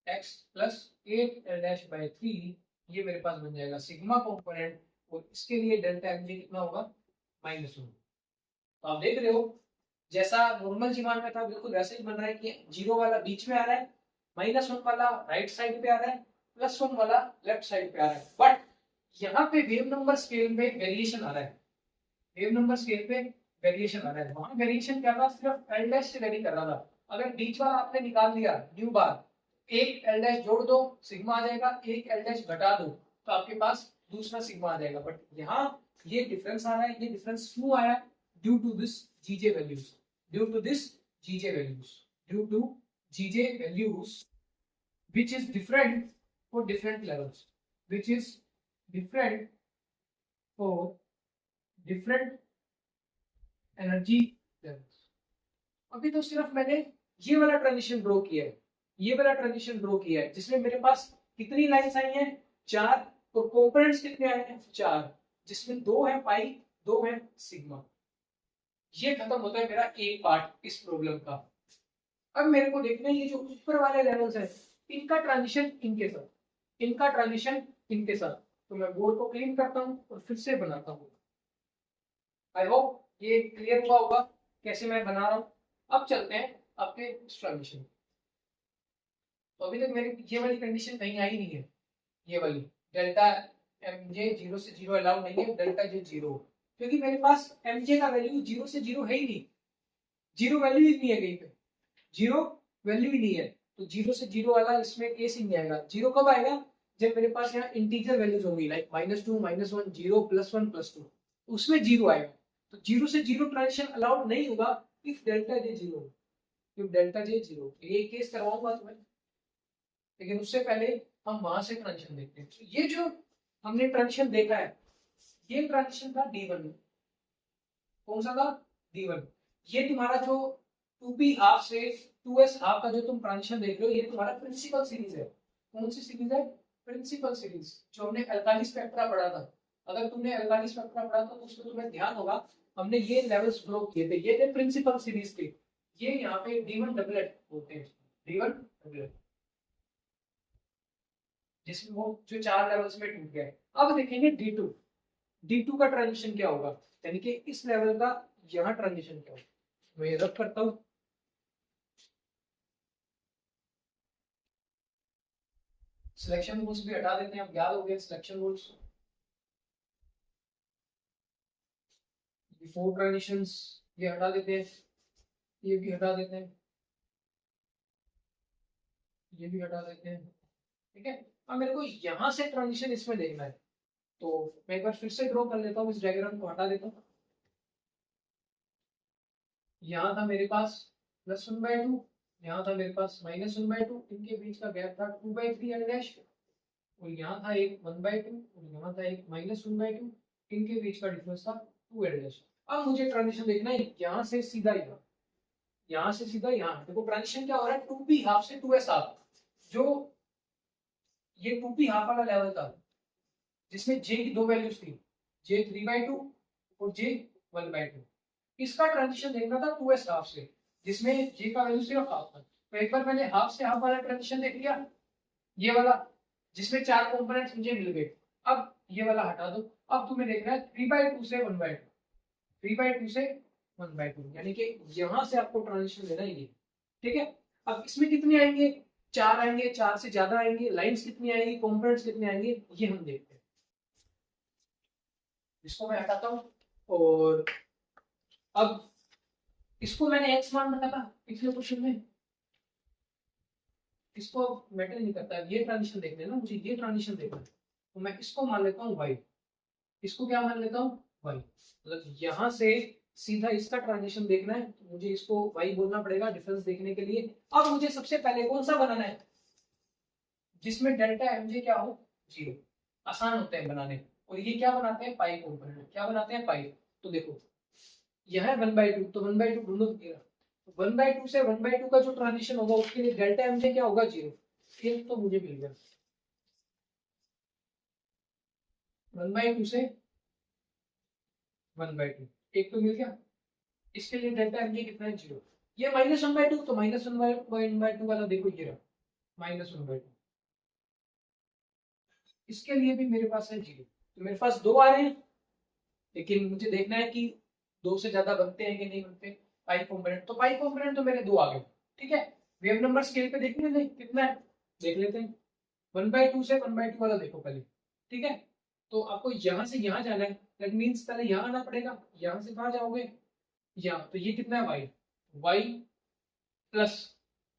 x plus 8l dash by 3, ये मेरे पास बन जाएगा सिग्मा कंपोनेंट। और इसके लिए डेल्टा mj कितना होगा, -1। तो आप देख रहे हो जैसा नॉर्मल जीवान में था बिल्कुल वैसे ही बन रहा है कि 0 वाला बीच में आ रहा है, -1 वाला राइट साइड पे आ रहा है, +1 वाला लेफ्ट साइड पे आ रहा है। बट यहाँ पे वेव नंबर स्केल में वेरिएशन आ रहा है, वेव नंबर स्केल पे वेरिएशन आ रहा है। वहां वेरिएशन क्या था, सिर्फ एल डैश से वेरी कर रहा था। अगर बीच वाला आपने निकाल लिया न्यू बार, एक एल डैश जोड़ दो सिग्मा आ जाएगा, एक एल डैश घटा दो तो आपके पास दूसरा सिग्मा आ जाएगा। बट यहाँ ये डिफरेंस आ रहा है, ये डिफरेंस क्यों आया, due to this g j values, due to this g j values, due to g j values which is different for different levels, which is different for different energy levels। अभी तो सिर्फ मैंने ये वाला ट्रांजिशन ड्रॉ किया है, ये वाला ट्रांजिशन ड्रॉ किया है, जिसमें मेरे पास कितनी लाइंस आई हैं, 4, और कंपोनेंट्स कितने आए हैं, 4, जिसमें 2 है पाई, 2 है सिग्मा। ये खत्म होता है मेरा एक पार्ट इस प्रॉब्लम का। अब मेरे को देखना है ये जो ऊपर वाले लेवल्स है, इनका ट्रांजिशन इनके साथ, इनका ट्रांजिशन इनके साथ। तो मैं बोर्ड को क्लीन करता हूँ और फिर से बनाता हूँ। आई होप ये क्लियर हुआ होगा कैसे मैं बना रहा हूँ। अब चलते हैं आपके ट्रांजिशन। तो अभी तक मेरी ये वाली कंडीशन कहीं आई नहीं है, ये वाली डेल्टा mj 0 से 0 अलाउ नहीं है, डेल्टा j 0, क्योंकि मेरे पास mj का वैल्यू 0 से 0 है ही नहीं, 0 वैल्यू ही नहीं है कहीं पे, 0 वैल्यू ही नहीं है। तो 0 से 0 वाला इसमें केस ही नहीं आएगा। 0 कब आएगा, जब मेरे पास यहाँ इंटीजर वैल्यूज होंगी, लाइक -2 -1 0 +1 +2, उसमें 0 आएगा। तो 0 से 0 ट्रांजिशन अलाउड नहीं होगा if delta j 0, if delta j 0। ये केस करवाऊंगा तुम्हें, लेकिन उससे पहले हम वहां से ट्रांजिशन देखते हैं। तो ये जो हमने ट्रांजिशन देखा है, ये ट्रांजिशन था D1, कौन सा था, D1। ये तुम्हारा जो 2p हाफ से 2s हाफ का जो तुम ट्रांजिशन देख रहे हो, ये तुम्हारा प्रिंसिपल सीरीज है। कौन सी सीरीज है, प्रिंसिपल सीरीज, जो हमने अल्काली स्पेक्ट्रा पढ़ा था। अगर तुमने अल्काली स्पेक्ट्रा पढ़ा था तो उसमें तुम्हें ध्यान होगा हमने ये लेवल्स ड्रॉ किए थे, ये थे प्रिंसिपल सीरीज के। ये यहाँ पे D1 डबलेट होते हैं, D1 डबलेट, जिसमें वो जो 4 लेवल्स में टूट गए। अब देखेंगे D2, D2 का ट्रांजिशन क्या होगा, यानी कि इस लेवल का यहाँ ट्रांजिशन क्या होगा। मैं ये रब करता हूँ, सिलेक्शन रूल्स भी हटा देते हैं, अब याद हो गए सिलेक्शन रूल्स। बिफोर ट्रांजिशंस ये हटा देते हैं, ये भी हटा देते हैं, ये भी हटा देते हैं, ठीक है। अब मेरे को यहाँ से ट्रांजिशन इसमें देखना है, तो मैं एक बार फिर से ड्रॉ कर लेता हूँ, इस डायग्राम को हटा देता हूँ। यहाँ था मेरे पास +1/2, यहाँ था मेरे पास -1/2, इनके बीच का गैप था 2/3 डैश, और यहाँ था एक 1/2, और यहाँ था एक -1/2, इनके बीच का डिफरेंस था 2l डैश। अब मुझे ट्रांजिशन देखना है यहाँ से सीधा यहाँ, यहाँ से सीधा यहाँ। देखो ट्रांजिशन क्या हो रहा है, 2p हाफ से 2s हाफ, जो ये 2p हाफ वाला लेवल था जिसमें j की 2 वैल्यूज थी, j 3/2 और j 1/2। इसका ट्रांजिशन देखना था 2s हाफ से, जिसमें j का वैल्यू सिर्फ हाफ था। तो एक बार मैंने हाफ से हाफ वाला ट्रांजिशन देख लिया, ये वाला जिसमें 4 कंपोनेंट्स मुझे मिल गए। अब ये वाला हटा दो, अब तुम्हें देखना है 3/2 से 1/2, 3/2 से 1/2, यानी कि यहां से आपको ट्रांजिशन लेना है ये, ठीक है। अब इसमें कितने आएंगे, 4 आएंगे, 4 से ज्यादा आएंगे, लाइंस कितनी आएंगी, कंपोनेंट्स कितने आएंगे, ये हम देखते हैं। इसको मैं हटाता हूं, और अब इसको मैंने एक्स मान रखा था पिछले क्वेश्चन में, इसको मैटर नहीं करता, ये ट्रांजिशन देखना है ना मुझे, ये ट्रांजिशन देखना है, तो मैं इसको मान लेता हूँ वाई, इसको क्या मान लेता हूँ वाई, मतलब यहाँ से सीधा इसका ट्रांजिशन देखना है तो मुझे इसको वाई बोलना पड़ेगा डिफरेंस देखने के लिए। अब मुझे सबसे पहले कौन सा बनाना है, जिसमें डेल्टा एमजे क्या हो, जीरो, आसान होते हैं बनाने, और ये क्या बनाते हैं पाई कॉम्पोनेंट, क्या बनाते हैं पाई। तो देखो यह है 1/2, तो 1/2 ढूंढो, 1/2 से 1/2 का जो ट्रांजिशन होगा उसके लिए डेल्टा एमजे क्या होगा, जीरो, ये तो मुझे मिल गया 1/2 से 1/2, एक तो मिल गया, इसके लिए डेल्टा एमजे कितना है, जीरो। ये -1/2, तो -1/2 वाला देखो ये रहा -1/2, इसके लिए भी मेरे पास है जीरो, तो मेरे पास दो आ रहे हैं, लेकिन मुझे देखना है कि दो से ज्यादा बनते हैं कि नहीं बनते पाई कॉम्पोनेंट, तो पाई कॉम्पोनेंट तो मेरे दो आ गए, ठीक है। वेव नंबर स्केल पे देखने नहीं कितना है, देख लेते हैं, 1/2 से 1/2 वाला देखो पहले, ठीक है। तो आपको यहाँ से यहाँ जाना है, दैट मीन्स पहले यहाँ आना पड़ेगा, यहाँ से कहाँ जाओगे, यहाँ, तो ये कितना है वाई, वाई प्लस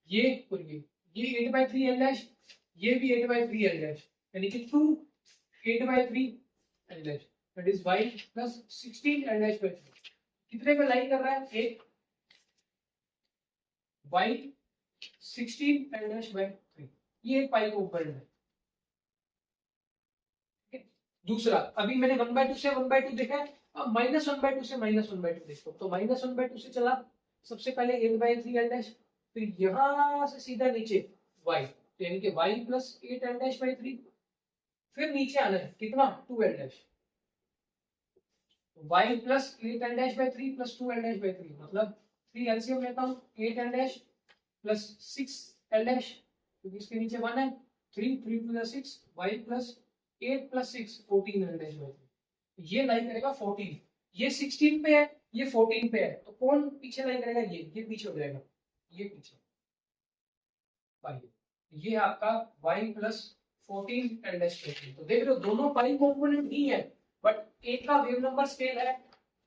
ये और ये 8/3 एल डैश, ये भी 8/3 एल डैश, यानी कि 2 8/3 L dash, that is Y plus 16 L dash by 3, कितने पे लाई कर रहा है, एक वाई 16 एल डैश बाई 3, ये एक पाई कॉम्पोनेंट है, ठीक है। दूसरा अभी मैंने 1/2 से 1/2 देखा है, अब -1/2 से -1/2 देखो, तो -1/2 से चला सबसे पहले 8/3 एल डैश, फिर यहां से सीधा नीचे y, तो यानी कि y plus 8 L dash by 3, फिर नीचे आना है कितना 2 L dash, y plus 8 L dash by 3 plus 2 L dash by 3, मतलब 3 एलसीएम लेता हूँ 8 L dash plus 6 L dash, क्योंकि इसके नीचे 1 है, 3 plus 6 y plus 8 plus 6 14 L dash by 3, ये लाइन करेगा 14, ये 16 पे है, ये 14 पे है, तो कौन पीछे लाइन करेगा, ये पीछे हो जाएगा, ये पीछे पाई, ये आपका y plus 14 L dash by 3, तो देख रहे हो दोनों पाई कॉम्पोनेंट ही है, बट एक का वेव नंबर स्केल है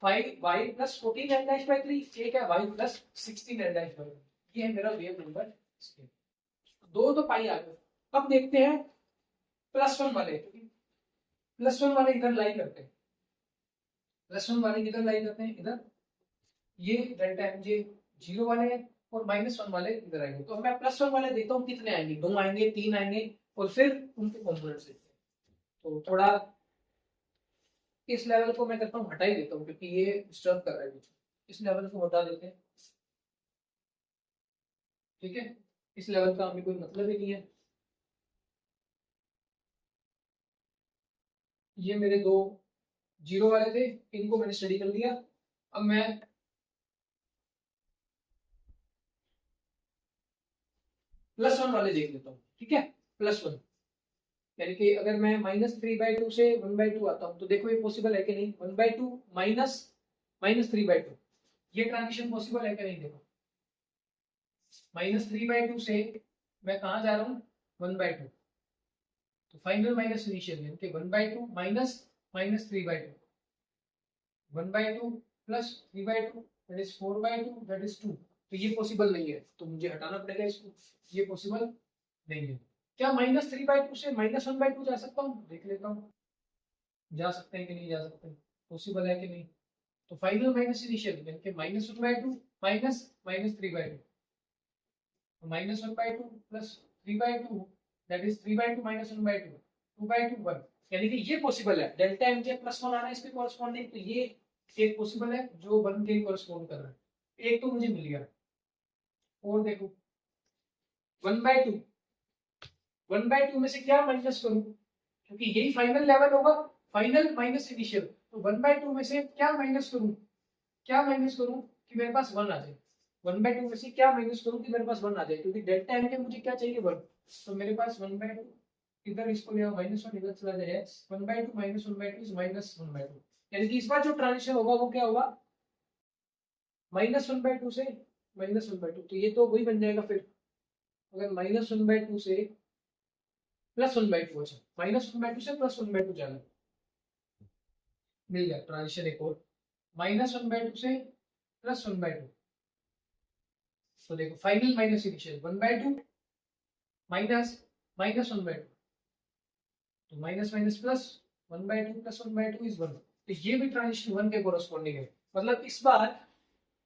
5 y plus 14 L dash by 3, एक है y plus 16 L dash by 3, ये है मेरा वेव नंबर स्केल, दो तो पाई आ गए। अब देखते हैं +1 वाले, +1 वाले इधर लाई करते हैं, +1 वाले किधर लाई करते हैं, इधर, ये डेल्टा एमजे जीरो वाले हैं और -1 वाले इधर आएंगे, तो मैं +1 वाले देखता हूँ कितने आएंगे, 2 आएंगे 3 आएंगे, और फिर उनके कॉम्पोनेंट्स देखते हैं। तो थोड़ा इस लेवल को मैं करता हूँ हटा ही देता हूँ, क्योंकि ये डिस्टर्ब कर रहा है बीच में, इस लेवल को हटा देते हैं, ठीक है, इस लेवल का हमें कोई मतलब ही नहीं है। ये मेरे दो जीरो वाले थे, इनको मैंने स्टडी कर लिया, अब मैं +1 वाले देख लेता हूँ, ठीक है। +1 यानी कि अगर मैं -3/2 से 1/2 आता हूँ, तो देखो ये पॉसिबल है कि नहीं, 1/2 माइनस -3/2, ये ट्रांजिशन पॉसिबल है कि नहीं, देखो -3/2 से मैं कहाँ जा रहा हूँ 1/2, तो फाइनल माइनस इनिशियल, यानी कि 1/2 minus -3/2, 1/2 plus 3/2 that is 4/2 that is 2, तो ये पॉसिबल नहीं है, तो मुझे हटाना पड़ेगा इसको, ये पॉसिबल नहीं है। क्या -3/2 से -1/2 जा सकता हूँ, देख लेता हूँ जा सकते हैं कि नहीं जा सकते, पॉसिबल है कि नहीं, तो फाइनल माइनस इनिशियल यानी कि -1/2 माइनस -3/2, -1/2 प्लस 3/2 दैट इज 3/2 -1/2 2/2 1, यानी कि ये पॉसिबल है, डेल्टा एमजे +1 आ रहा है इसके कॉरस्पॉन्डिंग, तो ये एक पॉसिबल है जो 1 के कॉरस्पॉन्ड कर रहा है, एक तो मुझे मिल गया, और देखो 1/2 1/2 में से क्या माइनस करूं, क्योंकि यही फाइनल लेवल होगा, फाइनल माइनस इनिशियल, तो 1/2 में से क्या माइनस करूं, क्या माइनस करूं कि मेरे पास 1 आ जाए, 1/2 में से क्या माइनस करूं कि मेरे पास 1 आ जाए, क्योंकि डेल्टा एम के मुझे क्या चाहिए 1, तो मेरे पास 1/2, इधर इसको ले आओ -1 इधर चला जाए, 1/2 -1/2 इज -1/2, यानी कि इस बार जो ट्रांजिशन होगा वो क्या होगा, -1/2 से -1/2, तो ये तो वही बन जाएगा फिर, अगर -1/2 से +1/2, अच्छा -1/2 से +1/2 जाना, मिल गया ट्रांजिशन एक और, -1/2 से +1/2, तो देखो final minus initial 1/2 minus minus 1/2, तो minus minus plus 1/2 plus 1/2 is 1। तो ये भी ट्रांजिशन 1 के कोरस्पॉन्डिंग है। मतलब इस बार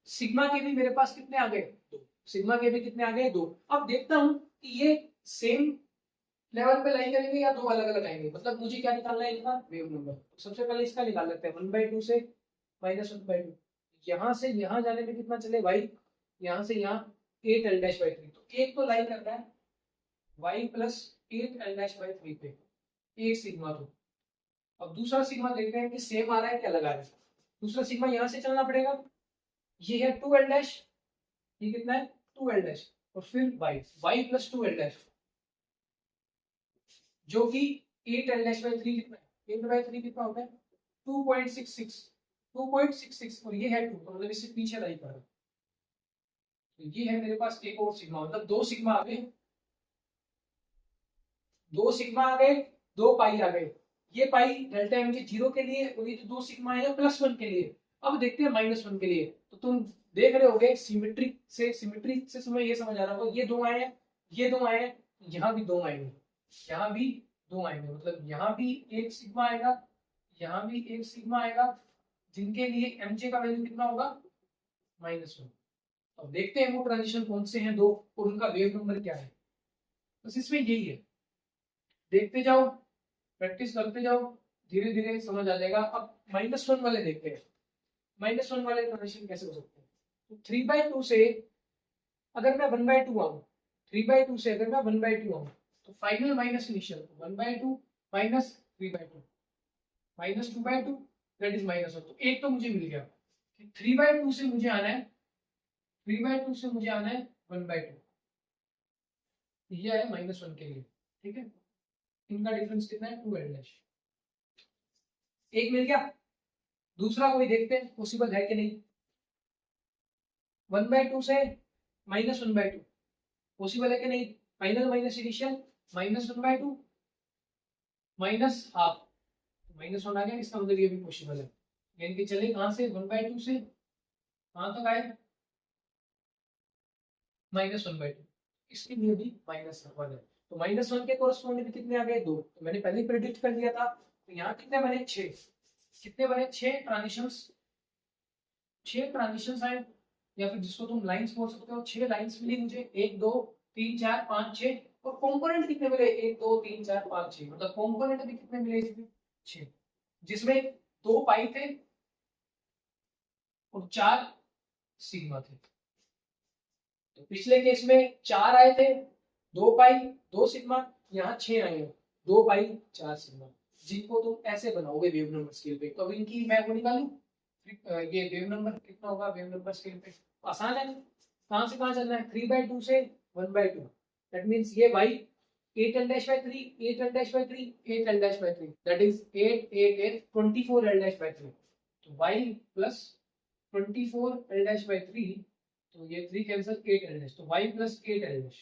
सिग्मा के भी मेरे पास कितने आ गए, 2। सिग्मा के भी कितने आ गए, 2। अब देखता हूं कि ये सेम लेवल पे लाई करेंगे या दो अलग अलग आएंगे। मतलब मुझे क्या निकालना है, इनका वेव नंबर। तो सबसे पहले इसका निकाल लेते हैं, 1/2 से माइनस 1/2, यहाँ से यहाँ जाने में कितना चले y, यहाँ से यहाँ 8l/3। तो एक तो लाइन करना है y प्लस 8l/3 पे, एक सिग्मा। तो अब दूसरा सिग्मा देखते हैं कि सेम आ रहा है कि अलग आ रहा है। दूसरा सिग्मा यहाँ से चलना पड़ेगा, ये है 2l', ये कितना है 2l', और फिर y प्लस 2l', जो कि 8l'/3 कितना है, 8/3 कितना होता है 2.66, 2.66, और ये है 2, तो मतलब इससे पीछे लाई कर रहा है। तो ये है मेरे पास एक और सिग्मा, मतलब दो सिग्मा आ गए, दो सिग्मा आ गए, दो पाई आ गए। ये पाई डेल्टा एम के 0 के लिए, और ये जो दो सिग्मा है +1 के लिए। अब देखते हैं -1 के लिए। तो तुम देख रहे होगे सिमेट्री से तुम्हें ये समझ आ रहा होगा, ये दो आए हैं, ये दो आए हैं, यहाँ भी दो आएंगे, यहाँ भी दो आएंगे। मतलब यहाँ भी एक सिग्मा आएगा, यहाँ भी एक सिग्मा आएगा, जिनके लिए एमजे का वैल्यू कितना होगा -1। अब देखते हैं वो ट्रांजिशन कौन से हैं दो, और उनका वेव नंबर क्या है। बस इसमें यही है, देखते जाओ, प्रैक्टिस करते जाओ, धीरे धीरे समझ आ जाएगा। अब -1 वाले देखते हैं, -1 वाले ट्रांजिशन कैसे हो सकते हैं। तो 3/2 से अगर मैं 1/2 आऊँ, 3/2 से अगर मैं 1/2 आऊँ, तो final minus initial 1/2 minus 3/2 minus 2/2, that is -1। तो एक तो मुझे मिल गया। 3/2 से मुझे आना है, 3/2 से मुझे आना है 1/2, ये है -1 के लिए, ठीक है। इनका डिफरेंस कितना है 2l', एक मिल गया। दूसरा कोई देखते हैं पॉसिबल है कि नहीं। 1/2 से -1/2 पॉसिबल है कि नहीं। Final minus initial -1/2 minus half, -1 आ गया, इसका मतलब ये भी पॉसिबल है। यानी कि चले कहां से 1/2 से कहां तक आए -1/2, इसके लिए भी -1 है। तो -1 के कोरस्पॉन्डिंग कितने आ गए, 2। तो मैंने पहले ही प्रेडिक्ट कर दिया था। तो यहाँ कितने बने 6, कितने बने 6 ट्रांजिशंस, 6 ट्रांजिशंस आए, या फिर जिसको तुम लाइंस बोल सकते हो। 6 लाइंस मिली मुझे, 1 2 3 4 5 6, और कंपोनेंट कितने मिले 1 2 3 4 5 6, मतलब कंपोनेंट भी कितने मिले इसमें 6, जिसमें 2 पाई थे और 4 सिग्मा थे। तो पिछले केस में 4 आए थे, 2 पाई 2 सिग्मा, यहाँ 6 आए हैं, 2 पाई 4 सिग्मा, जिनको तुम ऐसे बनाओगे वेव नंबर स्केल पे। तो अब इनकी मैं वो निकालूं, ये वेव नंबर कितना होगा वेव नंबर स्केल पे, आसान है। कहां से कहां चलना है, 3/2 से 1/2, दैट मींस ये y 8l'/3 8l'/3 8l'/3, that is 8 8 8 24l'/3। तो y प्लस 24l'/3, तो ये 3 कैंसिल 8l', तो y plus 8l',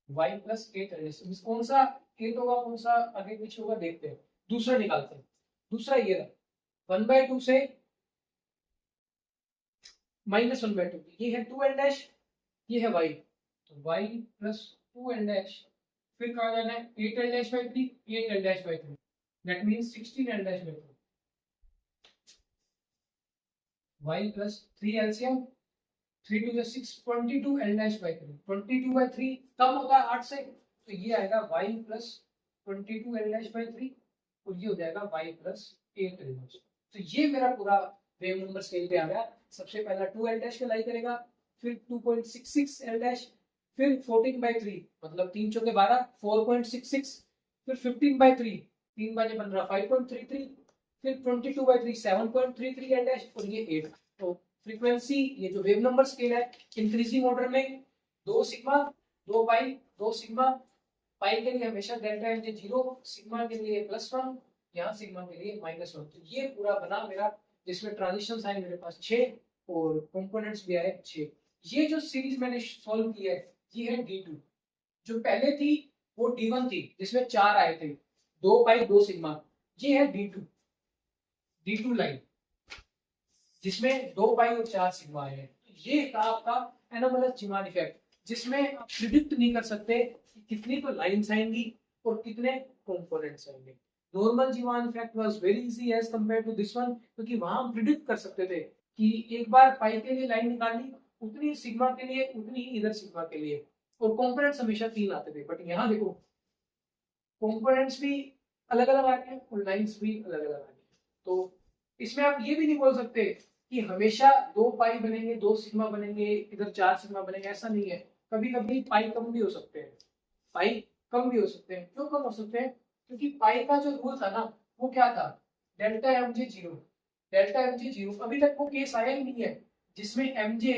y plus 8l'। Means कौन सा 8 होगा, कौन सा आगे पीछे होगा, देखते हैं। दूसरा निकालते हैं। दूसरा ये रहा 1/2 से -1/2, ये है 2l', ये है y, तो y प्लस 2l', फिर कहा जाना है 8l'/3 8l'/3, that means 16l'/3, y plus 3 LCM 3 2 6 22l'/3, 22/3 कम होता है 8 से, तो ये आएगा y प्लस 22l'/3, और ये हो जाएगा y प्लस 8l'। तो ये मेरा पूरा वेव नंबर स्केल पे आ गया। सबसे पहला 2l' पे लाई करेगा, फिर 2.66l', फिर 14/3, मतलब 3 चौके 12 4.66, फिर 15/3 3 बाजे 15 5.33, फिर 22/3 7.33l', और ये 8। तो फ्रीक्वेंसी, ये जो वेव नंबर स्केल है, इंक्रीजिंग ऑर्डर में 2 सिग्मा 2 पाई 2 सिग्मा, पाई के लिए हमेशा डेल्टा एम 0, सिग्मा के लिए +1, यहाँ सिग्मा के लिए -1। तो ये पूरा बना मेरा, जिसमें ट्रांजिशंस आए मेरे पास 6 और कंपोनेंट्स भी आए 6। ये जो सीरीज मैंने सॉल्व की है, ये है D2। जो पहले थी वो D1 थी, जिसमें 4 आए थे, 2 पाई 2 सिग्मा। ये है D2 लाइन, जिसमें 2 पाई और 4 सिग्मा आए हैं। ये था आपका एनोमलस जीमान इफेक्ट, जिसमें आप प्रिडिक्ट नहीं कर सकते कि कितनी तो लाइंस आएंगी और कितने कंपोनेंट्स आएंगे। Normal Zeeman effect was very easy as compare to this one, क्योंकि वहां हम प्रिडिक्ट कर सकते थे कि एक बार पाई के लिए लाइन निकाली, उतनी सिग्मा के लिए, उतनी ही इधर सिग्मा के लिए, और कंपोनेंट्स हमेशा 3 आते थे। बट यहाँ देखो कंपोनेंट्स भी अलग अलग आ गए और लाइंस भी अलग अलग आ गए। तो इसमें आप ये भी नहीं बोल सकते कि हमेशा 2 पाई बनेंगे, 2 सिग्मा बनेंगे, इधर 4 सिग्मा बनेंगे, ऐसा नहीं है। कभी कभी पाई कम भी हो सकते हैं, पाई कम भी हो सकते हैं। क्यों कम हो सकते हैं? क्योंकि पाई का जो रूल था ना, वो क्या था, डेल्टा एम जे जीरो। डेल्टा एम जे जीरो, अभी तक वो केस आया ही नहीं है जिसमें एम जे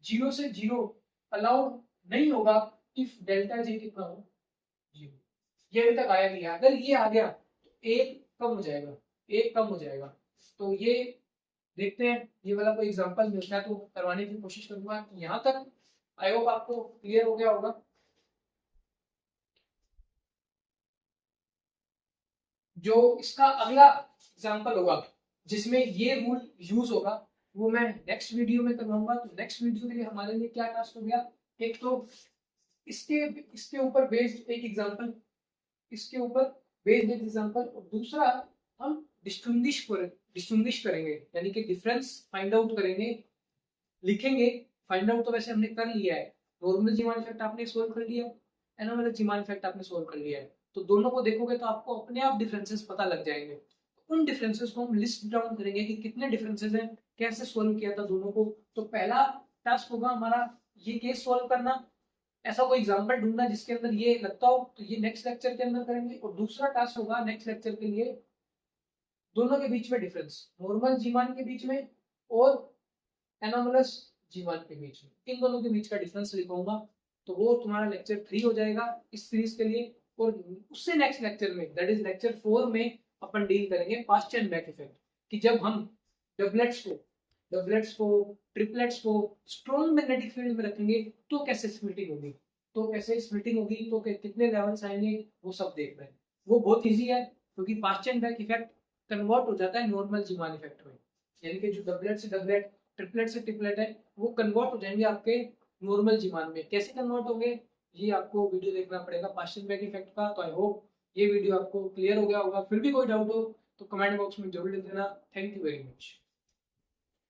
0 से 0 अलाउड नहीं होगा इफ डेल्टा जे कितना हो, 0। ये अभी तक आया नहीं है। अगर ये आ गया तो एक कम हो जाएगा, एक कम हो जाएगा। तो ये देखते हैं, ये वाला कोई एग्जांपल मिलता है तो करवाने की कोशिश करूंगा। यहाँ तक आई होप आपको क्लियर हो गया होगा। जो इसका अगला एग्जांपल होगा जिसमें ये रूल यूज होगा, वो मैं नेक्स्ट वीडियो में करवाऊंगा। तो नेक्स्ट वीडियो के लिए हमारे लिए क्या टास्क हो गया, एक तो इसके इसके ऊपर बेस्ड एक एग्जांपल, इसके ऊपर बेस्ड एक एग्जांपल, और दूसरा हम डिस्टिंग्विश करेंगे, यानी कि डिफरेंस फाइंड आउट करेंगे, लिखेंगे। फाइंड आउट तो वैसे हमने कर लिया है, नॉर्मल जीमान इफेक्ट आपने सोल्व कर लिया, एनोमल जीमान इफेक्ट आपने सोल्व कर लिया है। तो दोनों को देखोगे तो आपको अपने आप डिफरेंसेस पता लग जाएंगे। उन डिफरेंसेस को हम लिस्ट डाउन करेंगे कि कितने डिफरेंसेस हैं, कैसे सोल्व किया था दोनों को। तो पहला टास्क होगा हमारा ये केस सोल्व करना, ऐसा कोई एग्जांपल ढूंढना जिसके अंदर ये लगता हो, तो ये नेक्स्ट लेक्चर के अंदर करेंगे। और दूसरा टास्क होगा नेक्स्ट लेक्चर के लिए दोनों के बीच में डिफरेंस, नॉर्मल जीमान के बीच में और एनोमलस जीवन के बीच में, इन दोनों के बीच का डिफरेंस लिखूंगा। तो वो तुम्हारा लेक्चर 3 हो जाएगा इस सीरीज के लिए। और उससे नेक्स्ट लेक्चर में, दैट इज लेक्चर 4 में, अपन डील करेंगे फास्ट एंड बैक इफेक्ट, कि जब हम डबलेट्स को ट्रिपलेट्स को स्ट्रॉन्ग मैग्नेटिक फील्ड में रखेंगे तो कैसे स्प्लिटिंग होगी, तो कितने लेवल्स आएंगे, वो सब देख रहे हैं। वो बहुत ईजी है, क्योंकि fast and back effect convert हो जाता है नॉर्मल जीमान इफेक्ट में, यानी कि जो डबलेट से डबलेट, ट्रिपलेट से ट्रिपलेट है, वो कन्वर्ट हो जाएंगे आपके नॉर्मल जीवन में। कैसे कन्वर्ट होंगे, ये आपको वीडियो देखना पड़ेगा फास्ट एंड बैक इफेक्ट का। तो आई होप ये वीडियो आपको क्लियर हो गया होगा। फिर भी कोई डाउट हो तो कमेंट बॉक्स में जरूर लिख देना। Thank you very much.